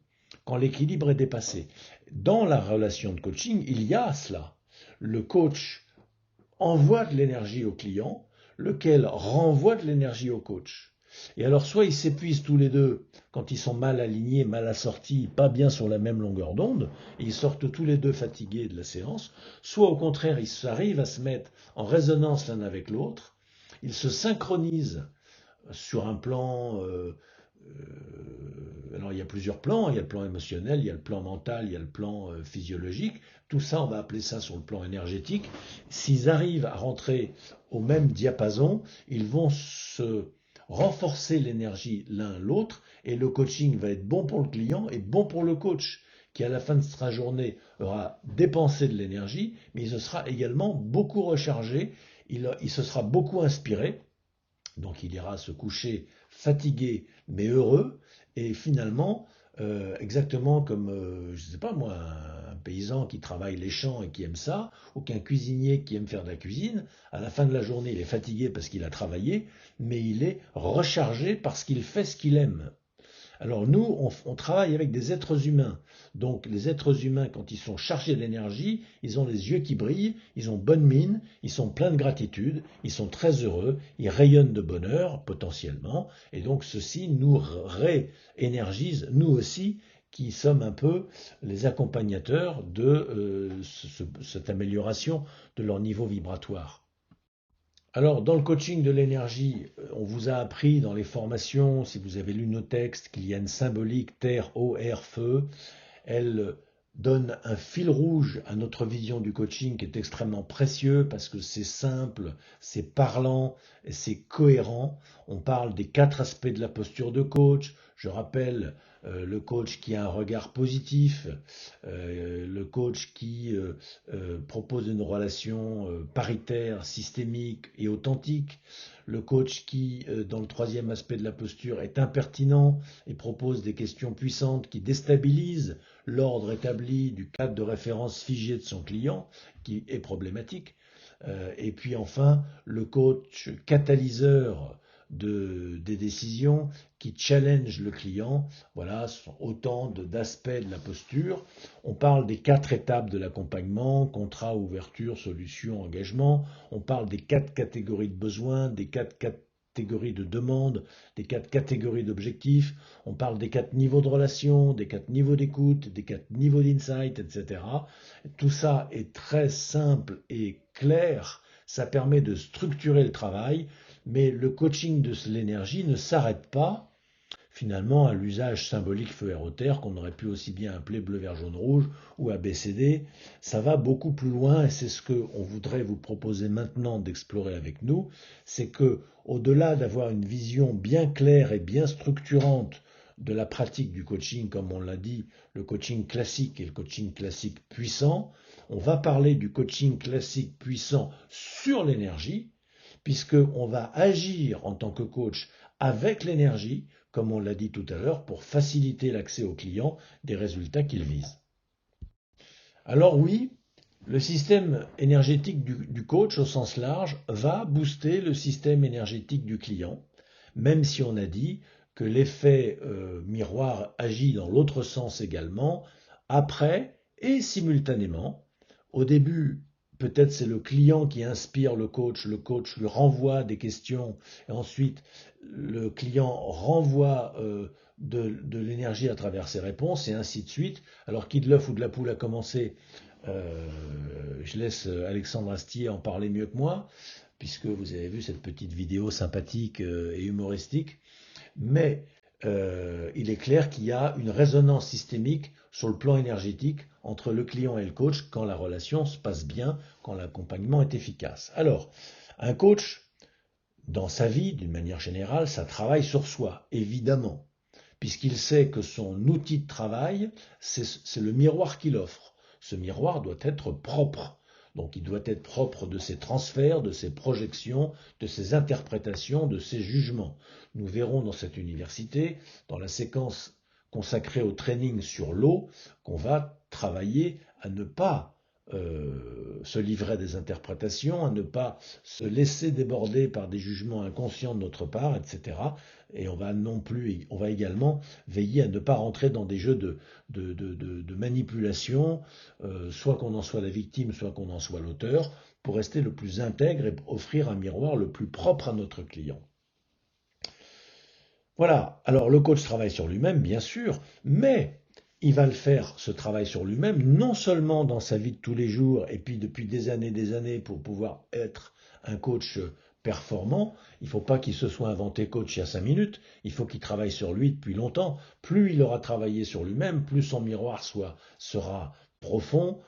[SPEAKER 1] quand l'équilibre est dépassé. Dans la relation de coaching, il y a cela. Le coach envoie de l'énergie au client, lequel renvoie de l'énergie au coach. Et alors, soit ils s'épuisent tous les deux quand ils sont mal alignés, mal assortis, pas bien sur la même longueur d'onde, et ils sortent tous les deux fatigués de la séance, soit au contraire, ils arrivent à se mettre en résonance l'un avec l'autre, ils se synchronisent sur un plan... alors il y a plusieurs plans, il y a le plan émotionnel, il y a le plan mental, il y a le plan physiologique. Tout ça, on va appeler ça sur le plan énergétique. S'ils arrivent à rentrer au même diapason, ils vont se renforcer l'énergie l'un l'autre, et le coaching va être bon pour le client et bon pour le coach, qui à la fin de sa journée aura dépensé de l'énergie, mais il se sera également beaucoup rechargé, il se sera beaucoup inspiré, donc il ira se coucher fatigué mais heureux, et finalement, exactement comme, je ne sais pas moi, un paysan qui travaille les champs et qui aime ça, ou qu'un cuisinier qui aime faire de la cuisine, à la fin de la journée, il est fatigué parce qu'il a travaillé, mais il est rechargé parce qu'il fait ce qu'il aime. Alors nous, on travaille avec des êtres humains. Donc les êtres humains, quand ils sont chargés d'énergie, ils ont les yeux qui brillent, ils ont bonne mine, ils sont pleins de gratitude, ils sont très heureux, ils rayonnent de bonheur potentiellement, et donc ceci nous réénergise, nous aussi, qui sommes un peu les accompagnateurs de cette amélioration de leur niveau vibratoire. Alors, dans le coaching de l'énergie, on vous a appris dans les formations, si vous avez lu nos textes, qu'il y a une symbolique terre, eau, air, feu. Elle donne un fil rouge à notre vision du coaching qui est extrêmement précieux parce que c'est simple, c'est parlant et c'est cohérent. On parle des 4 aspects de la posture de coach. Je rappelle le coach qui a un regard positif, le coach qui propose une relation paritaire, systémique et authentique, le coach qui, dans le 3e aspect de la posture, est impertinent et propose des questions puissantes qui déstabilisent l'ordre établi du cadre de référence figé de son client, qui est problématique. Et puis enfin, le coach catalyseur des décisions, qui challenge le client. Voilà, ce sont autant d'aspects de la posture. On parle des 4 étapes de l'accompagnement, contrat, ouverture, solution, engagement. On parle des 4 catégories de besoins, des 4 catégories de demandes, des 4 catégories d'objectifs. On parle des 4 niveaux de relation, des 4 niveaux d'écoute, des 4 niveaux d'insight, etc. Tout ça est très simple et clair. Ça permet de structurer le travail, mais le coaching de l'énergie ne s'arrête pas finalement à l'usage symbolique feu air eau terre qu'on aurait pu aussi bien appeler bleu vert jaune rouge ou ABCD. Ça va beaucoup plus loin et c'est ce qu'on voudrait vous proposer maintenant d'explorer avec nous. C'est que au-delà d'avoir une vision bien claire et bien structurante de la pratique du coaching, comme on l'a dit, le coaching classique et le coaching classique puissant, on va parler du coaching classique puissant sur l'énergie, puisqu'on va agir en tant que coach avec l'énergie, comme on l'a dit tout à l'heure, pour faciliter l'accès au client des résultats qu'il vise. Alors oui, le système énergétique du coach au sens large va booster le système énergétique du client, même si on a dit que l'effet miroir agit dans l'autre sens également, après et simultanément. Au début, peut-être c'est le client qui inspire le coach lui renvoie des questions, et ensuite le client renvoie de l'énergie à travers ses réponses, et ainsi de suite. Alors qui de l'œuf ou de la poule a commencé, je laisse Alexandre Astier en parler mieux que moi, puisque vous avez vu cette petite vidéo sympathique et humoristique. Mais il est clair qu'il y a une résonance systémique sur le plan énergétique entre le client et le coach quand la relation se passe bien, quand l'accompagnement est efficace. Alors, un coach, dans sa vie, d'une manière générale, ça travaille sur soi, évidemment, puisqu'il sait que son outil de travail, c'est le miroir qu'il offre. Ce miroir doit être propre. Donc il doit être propre de ses transferts, de ses projections, de ses interprétations, de ses jugements. Nous verrons dans cette université, dans la séquence consacrée au training sur l'eau, qu'on va travailler à ne pas se livrer à des interprétations, à ne pas se laisser déborder par des jugements inconscients de notre part, etc. Et on va également veiller à ne pas rentrer dans des jeux de manipulation, soit qu'on en soit la victime, soit qu'on en soit l'auteur, pour rester le plus intègre et offrir un miroir le plus propre à notre client. Voilà, alors le coach travaille sur lui-même, bien sûr, mais il va le faire, ce travail sur lui-même, non seulement dans sa vie de tous les jours, et puis depuis des années, pour pouvoir être un coach performant. Il ne faut pas qu'il se soit inventé coach il y a 5 minutes, il faut qu'il travaille sur lui depuis longtemps. Plus il aura travaillé sur lui-même, plus son miroir sera profond,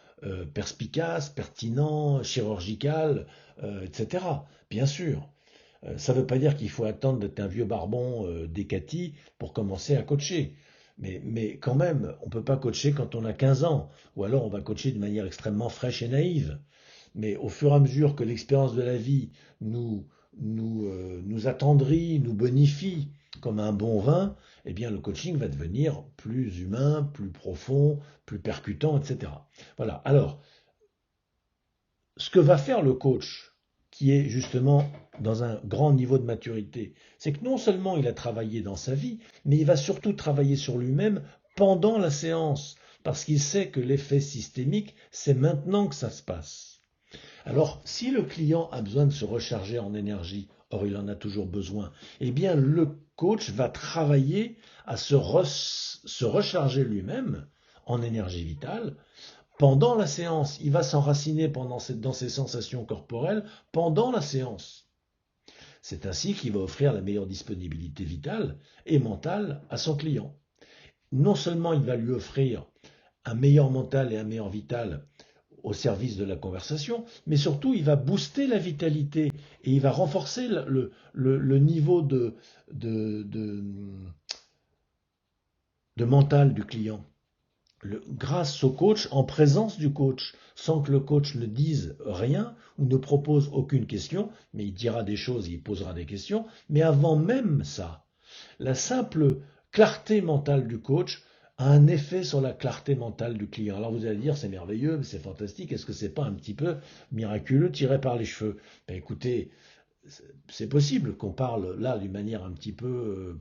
[SPEAKER 1] perspicace, pertinent, chirurgical, etc. Bien sûr. Ça ne veut pas dire qu'il faut attendre d'être un vieux barbon décati pour commencer à coacher. Mais quand même, on ne peut pas coacher quand on a 15 ans, ou alors on va coacher de manière extrêmement fraîche et naïve. Mais au fur et à mesure que l'expérience de la vie nous attendrit, nous bonifie comme un bon vin, eh bien le coaching va devenir plus humain, plus profond, plus percutant, etc. Voilà. Alors, ce que va faire le coach, qui est justement dans un grand niveau de maturité, c'est que non seulement il a travaillé dans sa vie, mais il va surtout travailler sur lui-même pendant la séance, parce qu'il sait que l'effet systémique, c'est maintenant que ça se passe. Alors, si le client a besoin de se recharger en énergie, or il en a toujours besoin, eh bien le coach va travailler à se recharger lui-même en énergie vitale. Pendant la séance, il va s'enraciner dans ses sensations corporelles pendant la séance. C'est ainsi qu'il va offrir la meilleure disponibilité vitale et mentale à son client. Non seulement il va lui offrir un meilleur mental et un meilleur vital au service de la conversation, mais surtout il va booster la vitalité et il va renforcer le niveau de mental du client. Grâce au coach, en présence du coach, sans que le coach ne dise rien ou ne propose aucune question, mais il dira des choses, il posera des questions, mais avant même ça, la simple clarté mentale du coach a un effet sur la clarté mentale du client. Alors vous allez dire, c'est merveilleux, c'est fantastique, est-ce que c'est pas un petit peu miraculeux, tiré par les cheveux? Ben écoutez, c'est possible qu'on parle là d'une manière un petit peu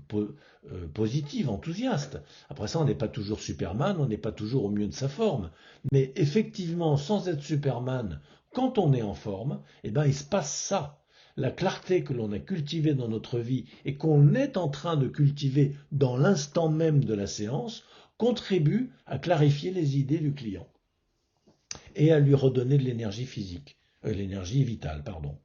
[SPEAKER 1] positive, enthousiaste. Après ça, on n'est pas toujours Superman, on n'est pas toujours au mieux de sa forme. Mais effectivement, sans être Superman, quand on est en forme, eh ben, il se passe ça. La clarté que l'on a cultivée dans notre vie et qu'on est en train de cultiver dans l'instant même de la séance contribue à clarifier les idées du client et à lui redonner de l'énergie physique, l'énergie vitale, pardon.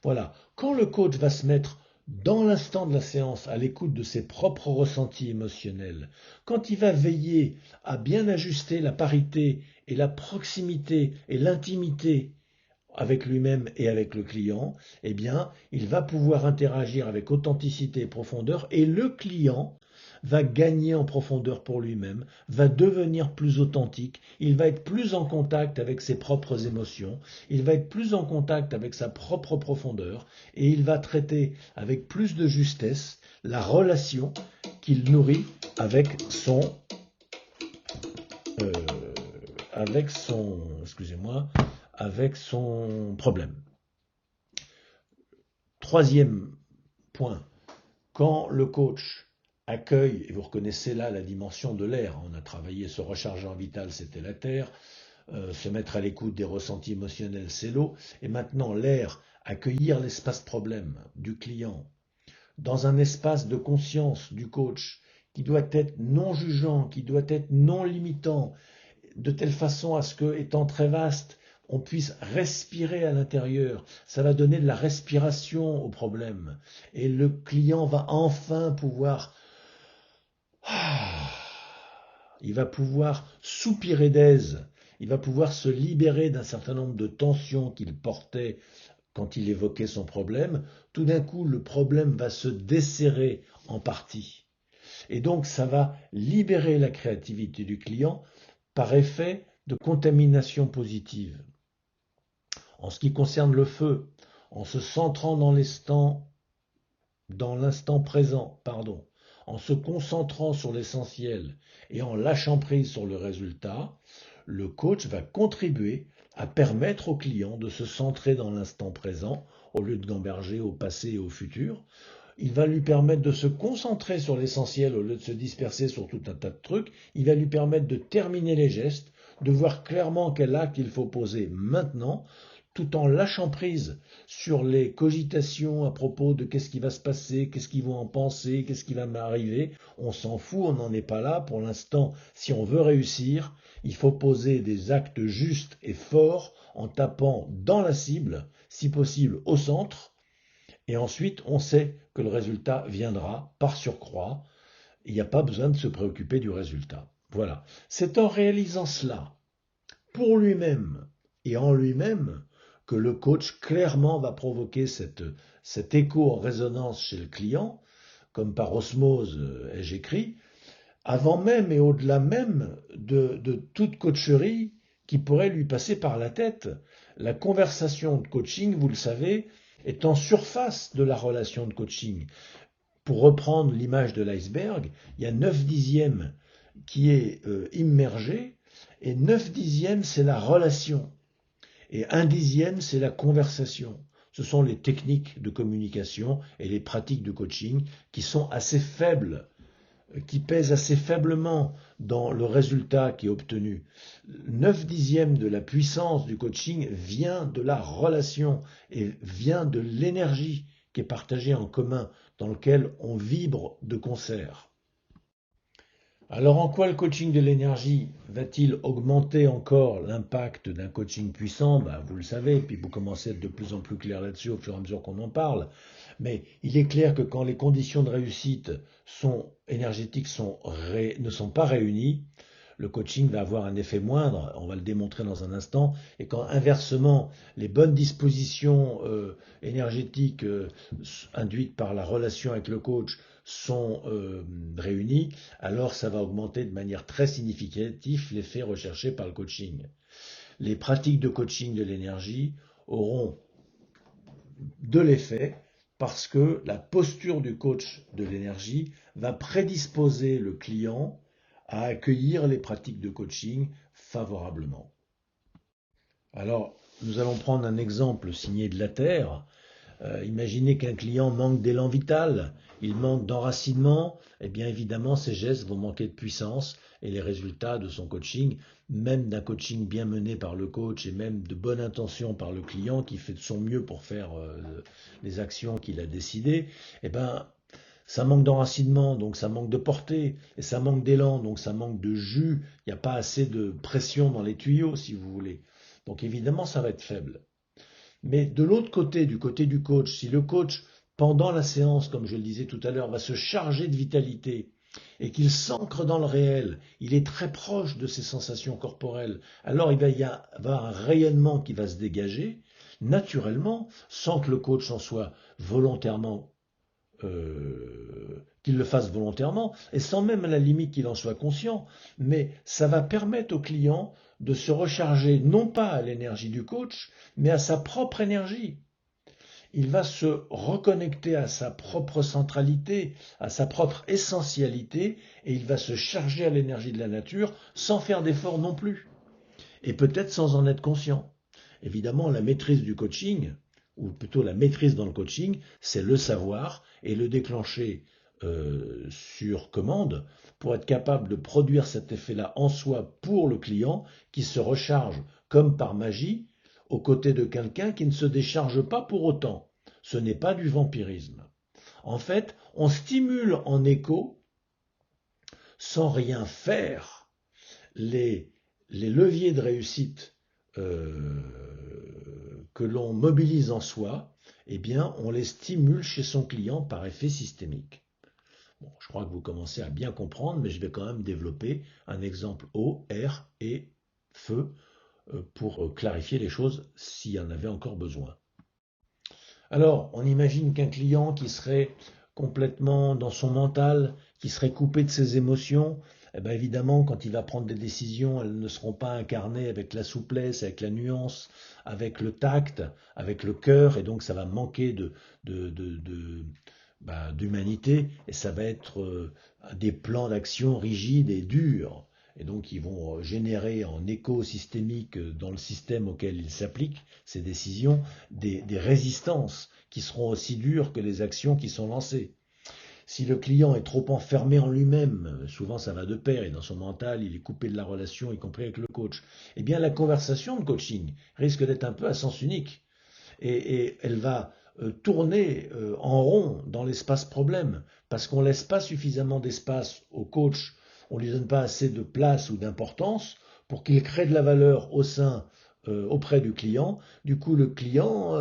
[SPEAKER 1] Voilà. Quand le coach va se mettre dans l'instant de la séance à l'écoute de ses propres ressentis émotionnels, quand il va veiller à bien ajuster la parité et la proximité et l'intimité avec lui-même et avec le client, eh bien, il va pouvoir interagir avec authenticité et profondeur et le client va gagner en profondeur pour lui-même, va devenir plus authentique, il va être plus en contact avec ses propres émotions, il va être plus en contact avec sa propre profondeur et il va traiter avec plus de justesse la relation qu'il nourrit avec son problème. Troisième point, quand le coach accueille, et vous reconnaissez là la dimension de l'air, on a travaillé ce rechargeur vital, c'était la terre, se mettre à l'écoute des ressentis émotionnels, c'est l'eau, et maintenant l'air, accueillir l'espace problème du client, dans un espace de conscience du coach, qui doit être non jugeant, qui doit être non limitant, de telle façon à ce que, étant très vaste, on puisse respirer à l'intérieur. Ça va donner de la respiration au problème. Et le client va enfin pouvoir... Il va pouvoir soupirer d'aise. Il va pouvoir se libérer d'un certain nombre de tensions qu'il portait quand il évoquait son problème. Tout d'un coup, le problème va se desserrer en partie. Et donc, ça va libérer la créativité du client par effet de contamination positive. En ce qui concerne le feu, en se centrant dans l'instant présent, en se concentrant sur l'essentiel et en lâchant prise sur le résultat, le coach va contribuer à permettre au client de se centrer dans l'instant présent au lieu de gamberger au passé et au futur. Il va lui permettre de se concentrer sur l'essentiel au lieu de se disperser sur tout un tas de trucs. Il va lui permettre de terminer les gestes, de voir clairement quel acte il faut poser maintenant, tout en lâchant prise sur les cogitations à propos de qu'est-ce qui va se passer, qu'est-ce qu'ils vont en penser, qu'est-ce qui va m'arriver. On s'en fout, on n'en est pas là. Pour l'instant, si on veut réussir, il faut poser des actes justes et forts en tapant dans la cible, si possible au centre, et ensuite on sait que le résultat viendra par surcroît. Il n'y a pas besoin de se préoccuper du résultat. Voilà. C'est en réalisant cela, pour lui-même et en lui-même, que le coach clairement va provoquer cet écho en résonance chez le client, comme par osmose ai-je écrit, avant même et au-delà même de toute coacherie qui pourrait lui passer par la tête. La conversation de coaching, vous le savez, est en surface de la relation de coaching. Pour reprendre l'image de l'iceberg, il y a 9/10 qui est immergé, et 9/10 c'est la relation. Et 1/10 c'est la conversation. Ce sont les techniques de communication et les pratiques de coaching qui sont assez faibles, qui pèsent assez faiblement dans le résultat qui est obtenu. 9/10 de la puissance du coaching vient de la relation et vient de l'énergie qui est partagée en commun, dans lequel on vibre de concert. Alors en quoi le coaching de l'énergie va-t-il augmenter encore l'impact d'un coaching puissant? Vous le savez, puis vous commencez à être de plus en plus clair là-dessus au fur et à mesure qu'on en parle. Mais il est clair que quand les conditions de réussite énergétiques ne sont pas réunies, le coaching va avoir un effet moindre, on va le démontrer dans un instant, et quand inversement les bonnes dispositions énergétiques induites par la relation avec le coach sont réunies, alors ça va augmenter de manière très significative l'effet recherché par le coaching. Les pratiques de coaching de l'énergie auront de l'effet parce que la posture du coach de l'énergie va prédisposer le client à accueillir les pratiques de coaching favorablement. Alors, nous allons prendre un exemple signé de la Terre. Imaginez qu'un client manque d'élan vital, il manque d'enracinement, eh bien évidemment ces gestes vont manquer de puissance et les résultats de son coaching, même d'un coaching bien mené par le coach et même de bonne intention par le client qui fait de son mieux pour faire les actions qu'il a décidées, eh ben ça manque d'enracinement, donc ça manque de portée, et ça manque d'élan, donc ça manque de jus, il n'y a pas assez de pression dans les tuyaux si vous voulez. Donc évidemment ça va être faible. Mais de l'autre côté, du côté du coach, si le coach, pendant la séance, comme je le disais tout à l'heure, va se charger de vitalité et qu'il s'ancre dans le réel, il est très proche de ses sensations corporelles, alors il va y avoir un rayonnement qui va se dégager, naturellement, sans que le coach en soit volontairement, qu'il le fasse volontairement, et sans même à la limite qu'il en soit conscient, mais ça va permettre au client de se recharger non pas à l'énergie du coach, mais à sa propre énergie. Il va se reconnecter à sa propre centralité, à sa propre essentialité, et il va se charger à l'énergie de la nature sans faire d'effort non plus, et peut-être sans en être conscient. Évidemment, la maîtrise du coaching, ou plutôt la maîtrise dans le coaching, c'est le savoir et le déclencher sur commande pour être capable de produire cet effet-là en soi pour le client qui se recharge comme par magie aux côtés de quelqu'un qui ne se décharge pas pour autant. Ce n'est pas du vampirisme. En fait, on stimule en écho, sans rien faire, les leviers de réussite que l'on mobilise en soi, eh bien, on les stimule chez son client par effet systémique. Bon, je crois que vous commencez à bien comprendre, mais je vais quand même développer un exemple eau, air et feu pour clarifier les choses s'il y en avait encore besoin. Alors, on imagine qu'un client qui serait complètement dans son mental, qui serait coupé de ses émotions, eh bien évidemment, quand il va prendre des décisions, elles ne seront pas incarnées avec la souplesse, avec la nuance, avec le tact, avec le cœur, et donc ça va manquer d'humanité, et ça va être des plans d'action rigides et durs. Et donc ils vont générer en écho systémique dans le système auquel ils s'appliquent, ces décisions, des résistances qui seront aussi dures que les actions qui sont lancées. Si le client est trop enfermé en lui-même, souvent ça va de pair, et dans son mental, il est coupé de la relation, y compris avec le coach, eh bien la conversation de coaching risque d'être un peu à sens unique. Et elle va tourner en rond dans l'espace problème, parce qu'on ne laisse pas suffisamment d'espace au coach, on ne lui donne pas assez de place ou d'importance pour qu'il crée de la valeur auprès du client. Du coup, le client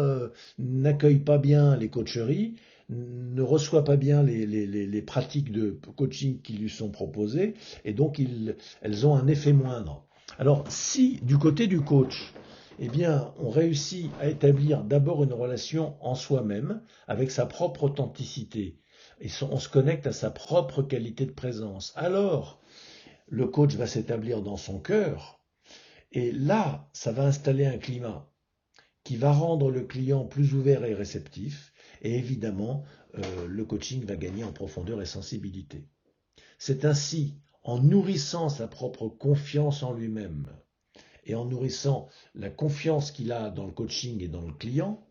[SPEAKER 1] n'accueille pas bien les coacheries, ne reçoit pas bien les pratiques de coaching qui lui sont proposées, et donc elles ont un effet moindre. Alors, si du côté du coach, eh bien, on réussit à établir d'abord une relation en soi-même, avec sa propre authenticité, et on se connecte à sa propre qualité de présence, alors le coach va s'établir dans son cœur, et là, ça va installer un climat qui va rendre le client plus ouvert et réceptif, et évidemment, le coaching va gagner en profondeur et sensibilité. C'est ainsi, en nourrissant sa propre confiance en lui-même, et en nourrissant la confiance qu'il a dans le coaching et dans le client,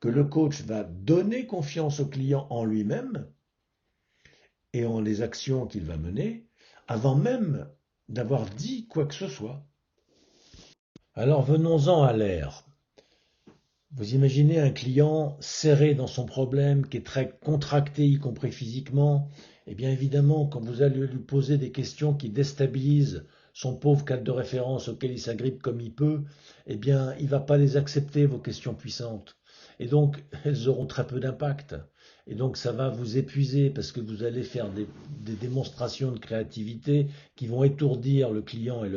[SPEAKER 1] que le coach va donner confiance au client en lui-même et en les actions qu'il va mener, avant même d'avoir dit quoi que ce soit. Alors venons-en à l'air. Vous imaginez un client serré dans son problème, qui est très contracté, y compris physiquement. Eh bien évidemment, quand vous allez lui poser des questions qui déstabilisent son pauvre cadre de référence auquel il s'agrippe comme il peut, eh bien il ne va pas les accepter, vos questions puissantes. Et donc elles auront très peu d'impact. Et donc ça va vous épuiser parce que vous allez faire des démonstrations de créativité qui vont étourdir le client et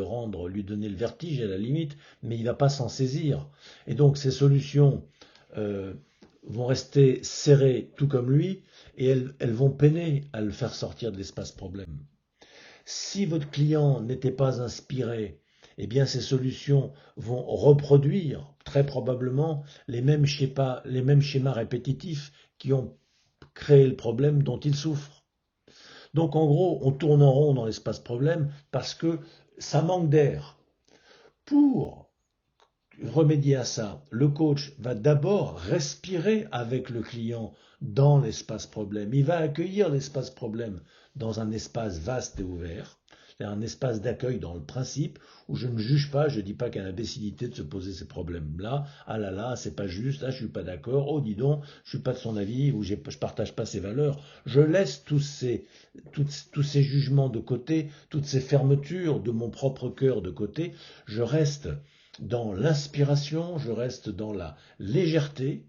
[SPEAKER 1] lui donner le vertige à la limite, mais il ne va pas s'en saisir. Et donc ces solutions vont rester serrées tout comme lui et elles vont peiner à le faire sortir de l'espace problème. Si votre client n'était pas inspiré, eh bien ces solutions vont reproduire très probablement les mêmes schémas répétitifs qui ont créé le problème dont il souffre. Donc en gros, on tourne en rond dans l'espace problème parce que ça manque d'air. Pour remédier à ça, le coach va d'abord respirer avec le client dans l'espace problème. Il va accueillir l'espace problème dans un espace vaste et ouvert. C'est un espace d'accueil dans le principe où je ne juge pas, je ne dis pas qu'il y a l'imbécilité de se poser ces problèmes-là. Ah là là, c'est pas juste, ah je suis pas d'accord, oh dis donc, je suis pas de son avis ou je partage pas ses valeurs. Je laisse tous ces jugements de côté, toutes ces fermetures de mon propre cœur de côté. Je reste dans l'inspiration, je reste dans la légèreté,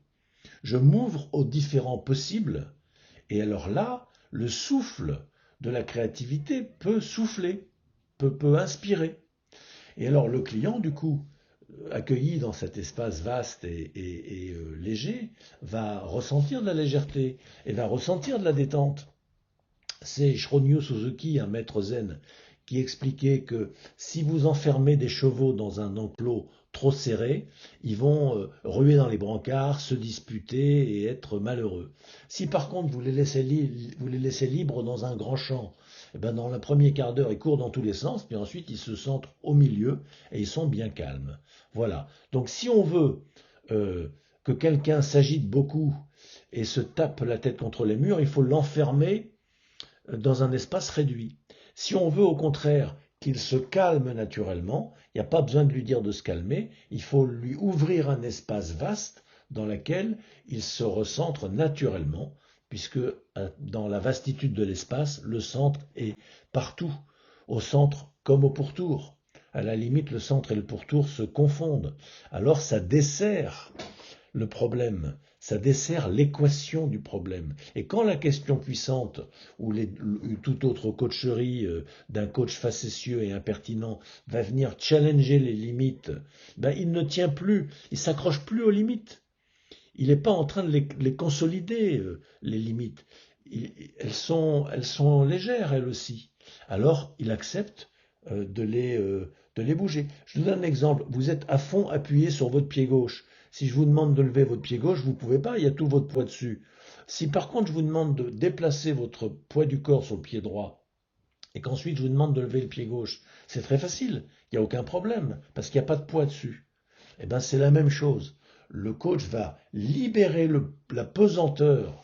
[SPEAKER 1] je m'ouvre aux différents possibles, et alors là, le souffle de la créativité peut souffler, peut inspirer. Et alors le client, du coup, accueilli dans cet espace vaste et léger, va ressentir de la légèreté et va ressentir de la détente. C'est Shirogyo Suzuki, un maître zen, qui expliquait que si vous enfermez des chevaux dans un enclos trop serré, ils vont ruer dans les brancards, se disputer et être malheureux. Si par contre vous les laissez libres dans un grand champ, eh ben dans le premier quart d'heure, ils courent dans tous les sens, puis ensuite ils se sentent au milieu et ils sont bien calmes. Voilà. Donc si on veut que quelqu'un s'agite beaucoup et se tape la tête contre les murs, il faut l'enfermer dans un espace réduit. Si on veut au contraire qu'il se calme naturellement, il n'y a pas besoin de lui dire de se calmer, il faut lui ouvrir un espace vaste dans lequel il se recentre naturellement, puisque dans la vastitude de l'espace, le centre est partout, au centre comme au pourtour. À la limite, le centre et le pourtour se confondent. Alors ça dessert le problème, ça dessert l'équation du problème. Et quand la question puissante ou toute autre coacherie d'un coach facétieux et impertinent va venir challenger les limites, ben il ne tient plus, il s'accroche plus aux limites. Il n'est pas en train de les consolider, les limites. Elles sont légères, elles aussi. Alors, il accepte de les bouger. Je vous donne un exemple. Vous êtes à fond appuyé sur votre pied gauche. Si je vous demande de lever votre pied gauche, vous ne pouvez pas, il y a tout votre poids dessus. Si par contre je vous demande de déplacer votre poids du corps sur le pied droit, et qu'ensuite je vous demande de lever le pied gauche, c'est très facile, il n'y a aucun problème, parce qu'il n'y a pas de poids dessus. Eh bien c'est la même chose. Le coach va libérer la pesanteur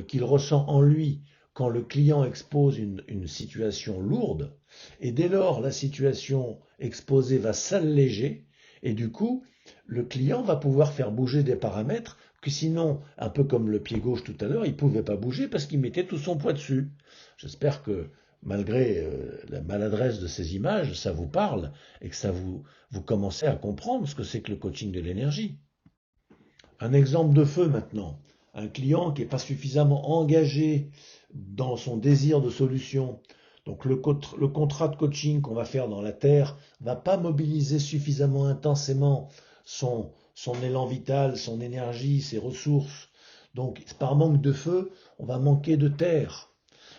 [SPEAKER 1] qu'il ressent en lui quand le client expose une situation lourde, et dès lors la situation exposée va s'alléger, et du coup, le client va pouvoir faire bouger des paramètres que sinon, un peu comme le pied gauche tout à l'heure, il ne pouvait pas bouger parce qu'il mettait tout son poids dessus. J'espère que malgré la maladresse de ces images, ça vous parle et que vous commencez à comprendre ce que c'est que le coaching de l'énergie. Un exemple de feu maintenant. Un client qui n'est pas suffisamment engagé dans son désir de solution. Donc le contrat de coaching qu'on va faire dans la Terre ne va pas mobiliser suffisamment intensément son élan vital, son énergie, ses ressources. Donc par manque de feu, on va manquer de terre.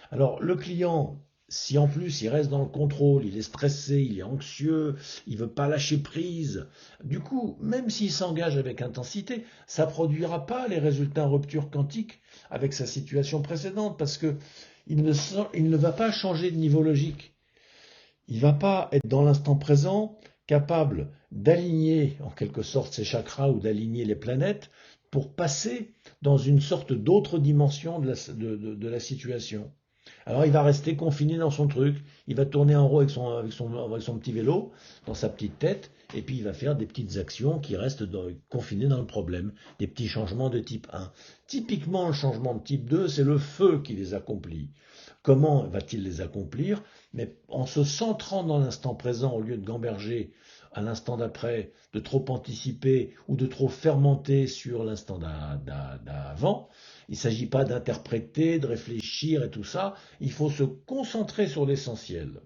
[SPEAKER 1] Alors le client, si en plus il reste dans le contrôle, il est stressé, il est anxieux, il ne veut pas lâcher prise, du coup, même s'il s'engage avec intensité, ça ne produira pas les résultats en rupture quantique avec sa situation précédente, parce que il ne va pas changer de niveau logique. Il ne va pas être dans l'instant présent, capable d'aligner en quelque sorte ses chakras ou d'aligner les planètes pour passer dans une sorte d'autre dimension de la situation. Alors il va rester confiné dans son truc, il va tourner en rond avec son petit vélo, dans sa petite tête, et puis il va faire des petites actions qui restent confinées dans le problème, des petits changements de type 1. Typiquement, le changement de type 2, c'est le feu qui les accomplit. Comment va-t-il les accomplir? Mais en se centrant dans l'instant présent, au lieu de gamberger à l'instant d'après, de trop anticiper ou de trop fermenter sur l'instant d'avant. Il ne s'agit pas d'interpréter, de réfléchir et tout ça. Il faut se concentrer sur l'essentiel.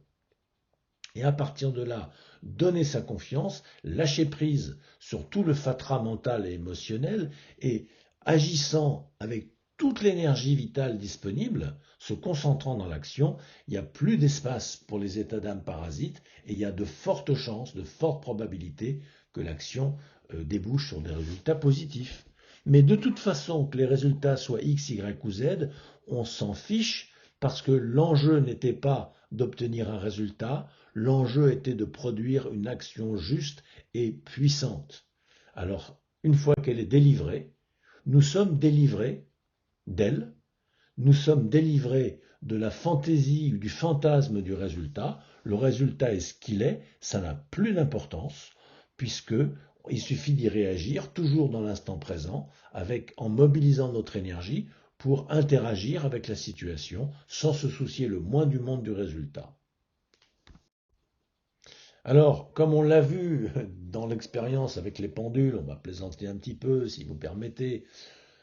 [SPEAKER 1] Et à partir de là, donner sa confiance, lâcher prise sur tout le fatras mental et émotionnel et agissant avec toute l'énergie vitale disponible, se concentrant dans l'action, il n'y a plus d'espace pour les états d'âme parasites et il y a de fortes chances, de fortes probabilités que l'action débouche sur des résultats positifs. Mais de toute façon, que les résultats soient X, Y ou Z, on s'en fiche parce que l'enjeu n'était pas d'obtenir un résultat, l'enjeu était de produire une action juste et puissante. Alors, une fois qu'elle est délivrée, nous sommes délivrés d'elle, nous sommes délivrés de la fantaisie ou du fantasme du résultat. Le résultat est ce qu'il est, ça n'a plus d'importance, puisque il suffit d'y réagir, toujours dans l'instant présent, en mobilisant notre énergie pour interagir avec la situation, sans se soucier le moins du monde du résultat. Alors, comme on l'a vu dans l'expérience avec les pendules, on va plaisanter un petit peu, si vous permettez,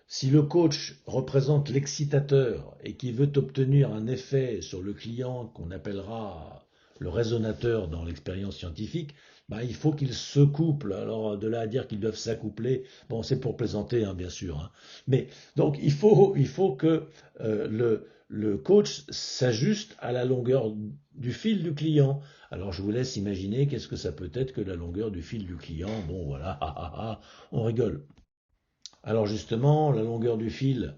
[SPEAKER 1] si le coach représente l'excitateur et qui veut obtenir un effet sur le client qu'on appellera le résonateur dans l'expérience scientifique, il faut qu'ils se couplent. Alors de là à dire qu'ils doivent s'accoupler, bon, c'est pour plaisanter, hein, bien sûr. Hein. Mais donc il faut que le coach s'ajuste à la longueur du fil du client. Alors je vous laisse imaginer qu'est-ce que ça peut être que la longueur du fil du client. Bon voilà, on rigole. Alors justement, la longueur du fil,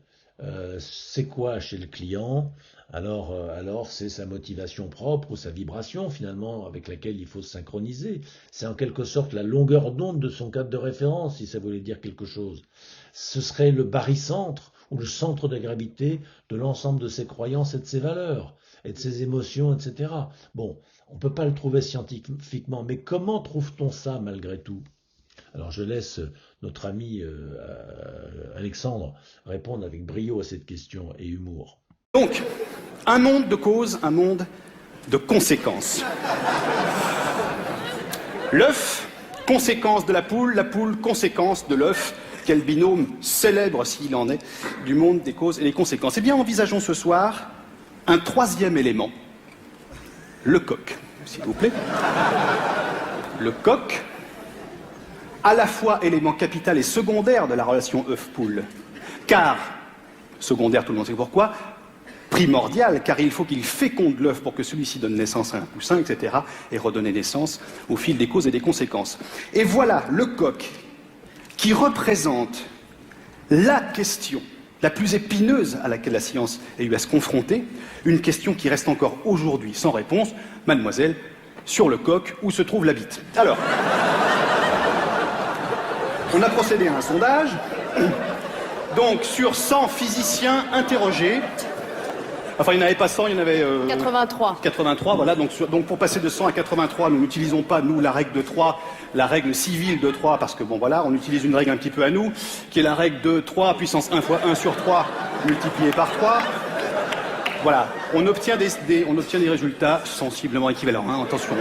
[SPEAKER 1] c'est quoi chez le client? Alors c'est sa motivation propre ou sa vibration finalement avec laquelle il faut se synchroniser. C'est en quelque sorte la longueur d'onde de son cadre de référence, si ça voulait dire quelque chose. Ce serait le barycentre ou le centre de gravité de l'ensemble de ses croyances et de ses valeurs, et de ses émotions, etc. Bon, on ne peut pas le trouver scientifiquement, mais comment trouve-t-on ça malgré tout? Alors je laisse notre ami Alexandre répondre avec brio à cette question et humour.
[SPEAKER 4] Donc, un monde de causes, un monde de conséquences. L'œuf, conséquence de la poule, conséquence de l'œuf. Quel binôme célèbre, s'il en est, du monde des causes et des conséquences. Eh bien, envisageons ce soir un troisième élément, le coq, s'il vous plaît. Le coq, à la fois élément capital et secondaire de la relation œuf-poule. Car, secondaire, tout le monde sait pourquoi, primordial, car il faut qu'il féconde l'œuf pour que celui-ci donne naissance à un poussin, etc., et redonner naissance au fil des causes et des conséquences. Et voilà le coq qui représente la question la plus épineuse à laquelle la science a eu à se confronter, une question qui reste encore aujourd'hui sans réponse. Mademoiselle, sur le coq, où se trouve la bite? Alors, on a procédé à un sondage, donc sur 100 physiciens interrogés, enfin il n'y en avait pas 100, il y en avait...
[SPEAKER 5] 83.
[SPEAKER 4] 83, voilà, donc pour passer de 100 à 83, nous n'utilisons pas, nous, la règle de 3, la règle civile de 3, parce que bon voilà, on utilise une règle un petit peu à nous, qui est la règle de 3 puissance 1 fois 1 sur 3 multiplié par 3. Voilà, on obtient des résultats sensiblement équivalents, hein. Attention,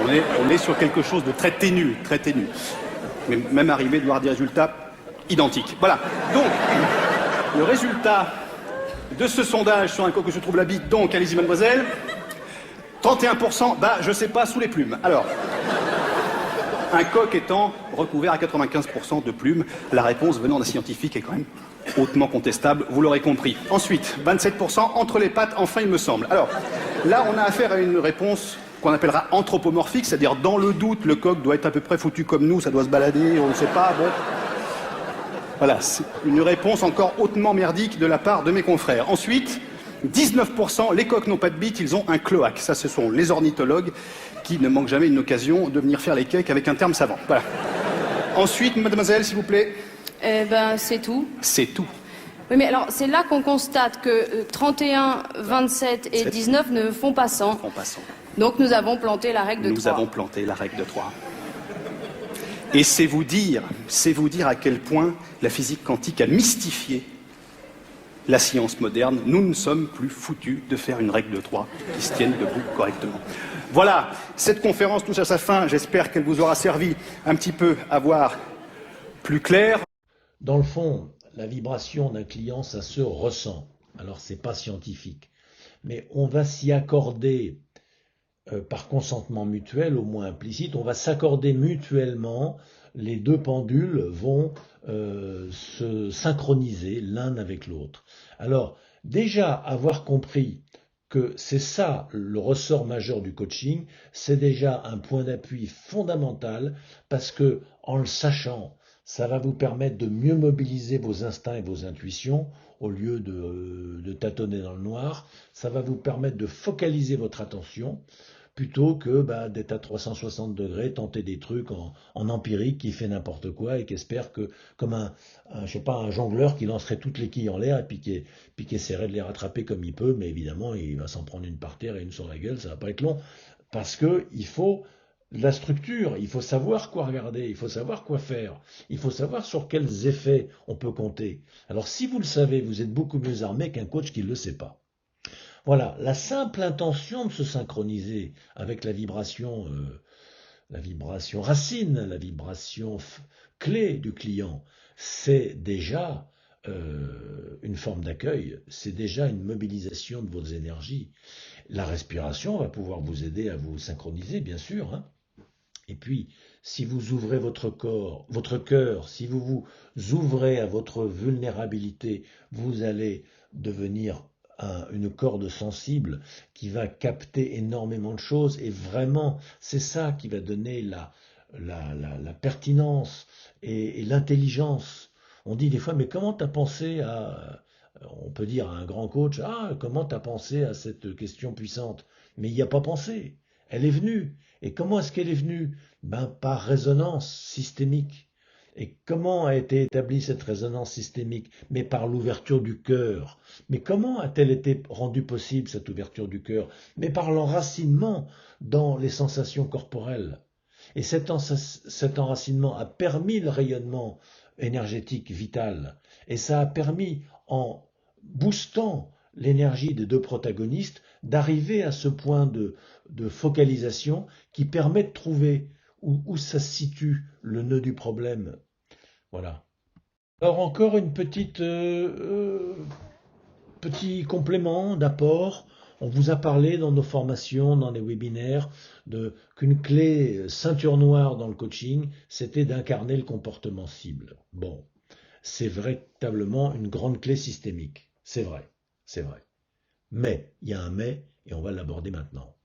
[SPEAKER 4] on est sur quelque chose de très ténu, mais même arrivé de voir des résultats identiques. Voilà, donc, le résultat de ce sondage sur un coq où se trouve la bite, donc, allez-y mademoiselle, 31%, je sais pas, sous les plumes. Alors, un coq étant recouvert à 95% de plumes, la réponse venant d'un scientifique est quand même hautement contestable, vous l'aurez compris. Ensuite, 27% entre les pattes, enfin il me semble. Alors, là on a affaire à une réponse qu'on appellera anthropomorphique, c'est-à-dire dans le doute, le coq doit être à peu près foutu comme nous, ça doit se balader, on ne sait pas, bon... Voilà, c'est une réponse encore hautement merdique de la part de mes confrères. Ensuite, 19%, les coqs n'ont pas de bite, ils ont un cloaque. Ça, ce sont les ornithologues qui ne manquent jamais une occasion de venir faire les cakes avec un terme savant. Voilà. Ensuite, mademoiselle, s'il vous plaît.
[SPEAKER 5] C'est tout.
[SPEAKER 4] C'est tout.
[SPEAKER 5] Oui, mais alors, c'est là qu'on constate que 31, 27 et 19 ne font pas 100. Donc, nous avons planté la règle de 3.
[SPEAKER 4] Nous avons planté la règle de 3. Et c'est vous dire à quel point la physique quantique a mystifié la science moderne. Nous ne sommes plus foutus de faire une règle de 3 qui se tienne debout correctement. Voilà, cette conférence touche à sa fin. J'espère qu'elle vous aura servi un petit peu à voir plus clair.
[SPEAKER 1] Dans le fond, la vibration d'un client, ça se ressent. Alors, c'est pas scientifique. Mais on va s'y accorder par consentement mutuel, au moins implicite, on va s'accorder mutuellement, les deux pendules vont se synchroniser l'un avec l'autre. Alors, déjà, avoir compris que c'est ça le ressort majeur du coaching, c'est déjà un point d'appui fondamental, parce que en le sachant, ça va vous permettre de mieux mobiliser vos instincts et vos intuitions, au lieu de tâtonner dans le noir. Ça va vous permettre de focaliser votre attention, plutôt que d'être à 360 degrés, tenter des trucs en empirique qui fait n'importe quoi et qui espère que, comme je sais pas, un jongleur qui lancerait toutes les quilles en l'air et puis qui essaierait de les rattraper comme il peut, mais évidemment il va s'en prendre une par terre et une sur la gueule, ça va pas être long, parce que il faut de la structure, il faut savoir quoi regarder, il faut savoir quoi faire, il faut savoir sur quels effets on peut compter. Alors si vous le savez, vous êtes beaucoup mieux armé qu'un coach qui ne le sait pas. Voilà, la simple intention de se synchroniser avec la vibration racine, la vibration clé du client, c'est déjà une forme d'accueil, c'est déjà une mobilisation de vos énergies. La respiration va pouvoir vous aider à vous synchroniser, bien sûr, hein. Et puis, si vous ouvrez votre corps, votre cœur, si vous vous ouvrez à votre vulnérabilité, vous allez devenir une corde sensible qui va capter énormément de choses. Et vraiment, c'est ça qui va donner la pertinence et l'intelligence. On dit des fois, mais comment tu as pensé à... On peut dire à un grand coach, ah, comment tu as pensé à cette question puissante? Mais il n'y a pas pensé. Elle est venue. Et comment est-ce qu'elle est venue? Par résonance systémique. Et comment a été établie cette résonance systémique? Mais par l'ouverture du cœur. Mais comment a-t-elle été rendue possible, cette ouverture du cœur? Mais par l'enracinement dans les sensations corporelles. Et cet enracinement a permis le rayonnement énergétique vital. Et ça a permis, en boostant l'énergie des deux protagonistes, d'arriver à ce point de focalisation qui permet de trouver où ça se situe le nœud du problème. Voilà. Alors encore une petit complément d'apport. On vous a parlé dans nos formations, dans les webinaires, qu'une clé ceinture noire dans le coaching, c'était d'incarner le comportement cible. Bon, c'est véritablement une grande clé systémique. C'est vrai, c'est vrai. Mais, il y a un mais, et on va l'aborder maintenant.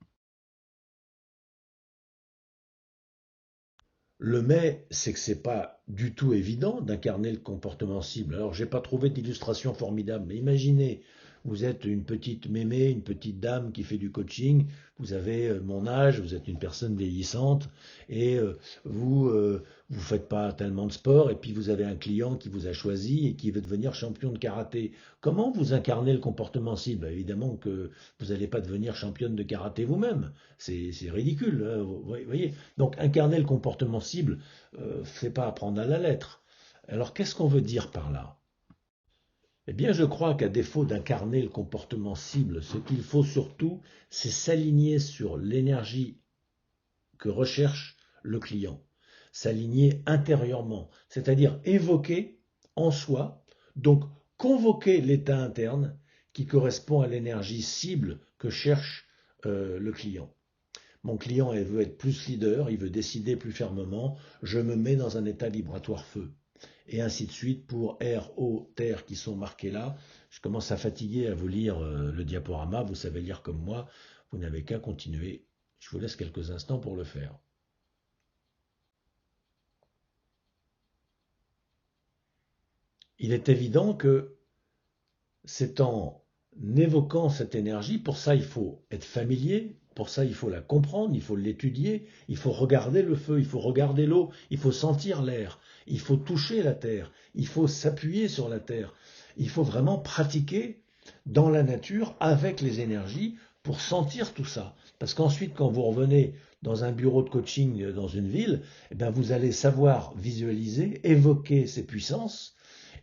[SPEAKER 1] Le mais, c'est que c'est pas du tout évident d'incarner le comportement cible. Alors, j'ai pas trouvé d'illustration formidable, mais imaginez, vous êtes une petite mémé, une petite dame qui fait du coaching, vous avez mon âge, vous êtes une personne vieillissante, et vous faites pas tellement de sport, et puis vous avez un client qui vous a choisi et qui veut devenir champion de karaté. Comment vous incarnez le comportement cible? Évidemment que vous n'allez pas devenir championne de karaté vous-même. C'est ridicule, hein, vous voyez. Donc incarner le comportement cible, c'est pas apprendre à la lettre. Alors qu'est-ce qu'on veut dire par là? Eh bien, je crois qu'à défaut d'incarner le comportement cible, ce qu'il faut surtout, c'est s'aligner sur l'énergie que recherche le client, s'aligner intérieurement, c'est-à-dire évoquer en soi, donc convoquer l'état interne qui correspond à l'énergie cible que cherche le client. Mon client il veut être plus leader, il veut décider plus fermement, je me mets dans un état vibratoire feu. Et ainsi de suite pour R, O, terre qui sont marqués là. Je commence à fatiguer à vous lire le diaporama, vous savez lire comme moi, vous n'avez qu'à continuer. Je vous laisse quelques instants pour le faire. Il est évident que c'est en évoquant cette énergie, pour ça il faut être familier, pour ça il faut la comprendre, il faut l'étudier, il faut regarder le feu, il faut regarder l'eau, il faut sentir l'air, il faut toucher la terre, il faut s'appuyer sur la terre, il faut vraiment pratiquer dans la nature avec les énergies pour sentir tout ça. Parce qu'ensuite quand vous revenez dans un bureau de coaching dans une ville, eh bien vous allez savoir visualiser, évoquer ces puissances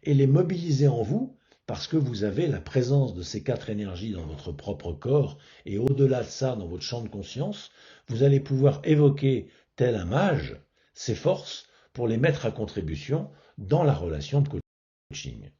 [SPEAKER 1] et les mobiliser en vous parce que vous avez la présence de ces quatre énergies dans votre propre corps, et au-delà de ça, dans votre champ de conscience, vous allez pouvoir évoquer, tel un mage, ces forces pour les mettre à contribution dans la relation de coaching.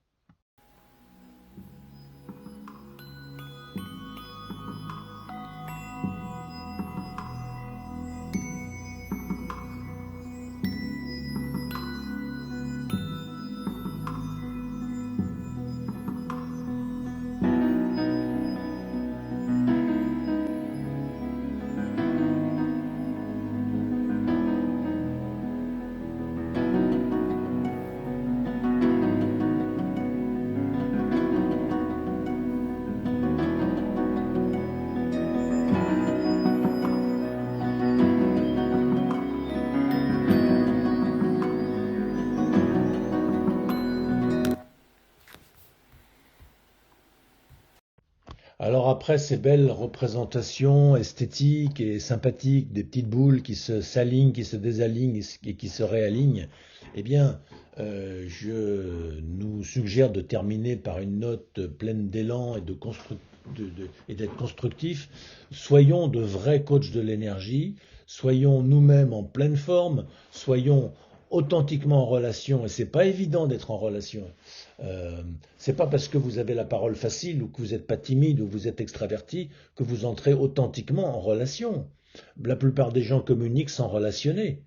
[SPEAKER 1] Alors après ces belles représentations esthétiques et sympathiques des petites boules qui s'alignent, qui se désalignent et qui se réalignent, eh bien, je nous suggère de terminer par une note pleine d'élan et et d'être constructif. Soyons de vrais coachs de l'énergie, soyons nous-mêmes en pleine forme, soyons authentiquement en relation, et c'est pas évident d'être en relation. C'est pas parce que vous avez la parole facile ou que vous n'êtes pas timide ou que vous êtes extraverti que vous entrez authentiquement en relation. La plupart des gens communiquent sans relationner.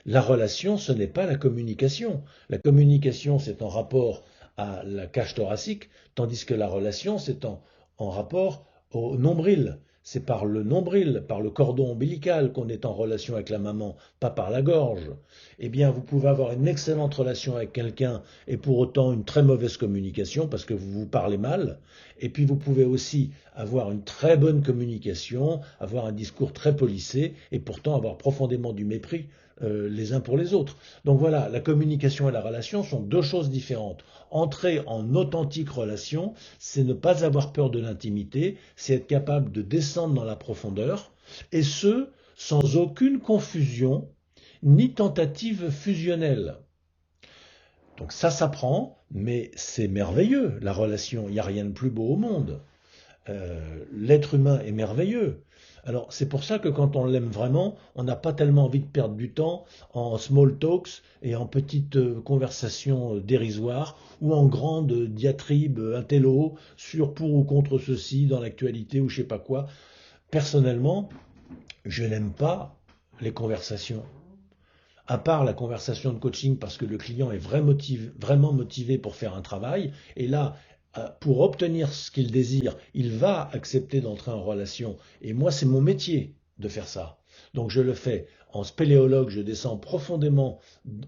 [SPEAKER 1] La relation, ce n'est pas la communication. La communication, c'est en rapport à la cage thoracique, tandis que la relation, c'est en rapport au nombril. C'est par le nombril, par le cordon ombilical qu'on est en relation avec la maman, pas par la gorge. Eh bien, vous pouvez avoir une excellente relation avec quelqu'un et pour autant une très mauvaise communication parce que vous vous parlez mal. Et puis, vous pouvez aussi avoir une très bonne communication, avoir un discours très policé et pourtant avoir profondément du mépris les uns pour les autres. Donc voilà, la communication et la relation sont deux choses différentes. Entrer en authentique relation, c'est ne pas avoir peur de l'intimité, c'est être capable de descendre dans la profondeur, et ce, sans aucune confusion, ni tentative fusionnelle. Donc ça s'apprend, mais c'est merveilleux, la relation, il n'y a rien de plus beau au monde. L'être humain est merveilleux. Alors c'est pour ça que quand on l'aime vraiment, on n'a pas tellement envie de perdre du temps en small talks et en petites conversations dérisoires ou en grandes diatribes intello sur pour ou contre ceci dans l'actualité ou je sais pas quoi. Personnellement, je n'aime pas les conversations. À part la conversation de coaching parce que le client est vraiment motivé pour faire un travail et là pour obtenir ce qu'il désire, il va accepter d'entrer en relation. Et moi, c'est mon métier de faire ça. Donc je le fais en spéléologue, je descends profondément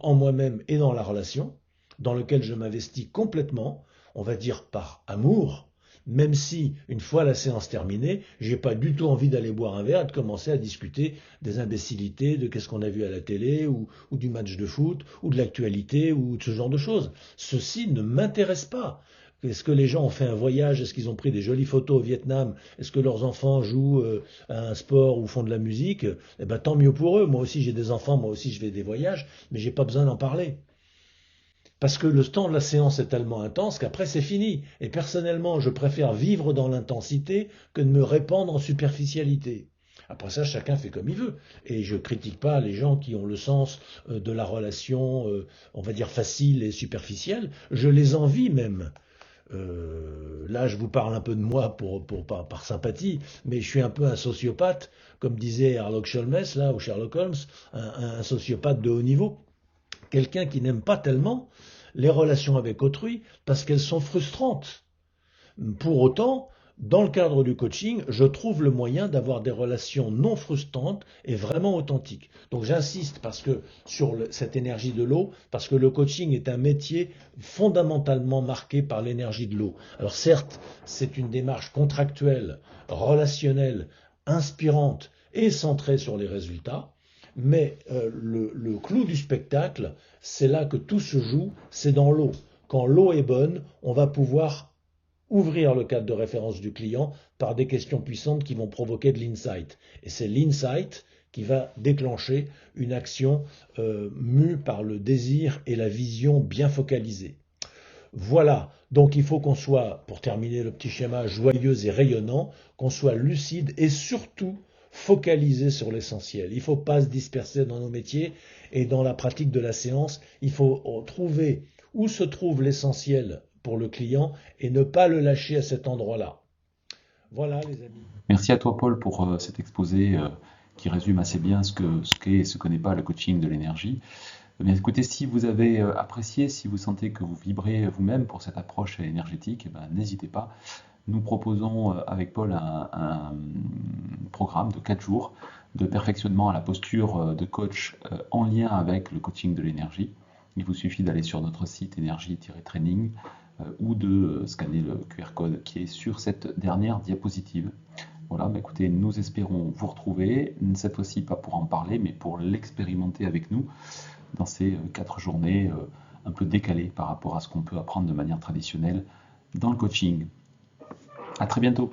[SPEAKER 1] en moi-même et dans la relation, dans lequel je m'investis complètement, on va dire par amour, même si, une fois la séance terminée, j'ai pas du tout envie d'aller boire un verre et de commencer à discuter des imbécilités, de qu'est-ce qu'on a vu à la télé, ou du match de foot, ou de l'actualité, ou de ce genre de choses. Ceci ne m'intéresse pas. Est-ce que les gens ont fait un voyage? Est-ce qu'ils ont pris des jolies photos au Vietnam? Est-ce que leurs enfants jouent à un sport ou font de la musique? Eh ben, tant mieux pour eux. Moi aussi, j'ai des enfants, moi aussi, je fais des voyages, mais j'ai pas besoin d'en parler. Parce que le temps de la séance est tellement intense qu'après, c'est fini. Et personnellement, je préfère vivre dans l'intensité que de me répandre en superficialité. Après ça, chacun fait comme il veut. Et je critique pas les gens qui ont le sens de la relation, on va dire facile et superficielle. Je les envie même. Là, je vous parle un peu de moi par sympathie, mais je suis un peu un sociopathe, comme disait Sherlock Holmes, là, ou Sherlock Holmes, un sociopathe de haut niveau. Quelqu'un qui n'aime pas tellement les relations avec autrui parce qu'elles sont frustrantes. Pour autant, dans le cadre du coaching, je trouve le moyen d'avoir des relations non frustrantes et vraiment authentiques. Donc j'insiste sur cette énergie de l'eau, parce que le coaching est un métier fondamentalement marqué par l'énergie de l'eau. Alors certes, c'est une démarche contractuelle, relationnelle, inspirante et centrée sur les résultats, mais le clou du spectacle, c'est là que tout se joue, c'est dans l'eau. Quand l'eau est bonne, on va pouvoir ouvrir le cadre de référence du client par des questions puissantes qui vont provoquer de l'insight. Et c'est l'insight qui va déclencher une action mue par le désir et la vision bien focalisée. Voilà, donc il faut qu'on soit, pour terminer le petit schéma, joyeux et rayonnant, qu'on soit lucide et surtout focalisé sur l'essentiel. Il ne faut pas se disperser dans nos métiers et dans la pratique de la séance. Il faut trouver où se trouve l'essentiel pour le client et ne pas le lâcher à cet endroit-là. Voilà les amis.
[SPEAKER 2] Merci à toi Paul pour cet exposé qui résume assez bien ce qu'est et ce que n'est pas le coaching de l'énergie. Bien, écoutez, si vous avez apprécié, si vous sentez que vous vibrez vous-même pour cette approche énergétique, n'hésitez pas. Nous proposons avec Paul un programme de 4 jours de perfectionnement à la posture de coach en lien avec le coaching de l'énergie. Il vous suffit d'aller sur notre site énergie-training ou de scanner le QR code qui est sur cette dernière diapositive. Voilà, écoutez, nous espérons vous retrouver, cette fois-ci pas pour en parler, mais pour l'expérimenter avec nous dans ces 4 journées un peu décalées par rapport à ce qu'on peut apprendre de manière traditionnelle dans le coaching. À très bientôt.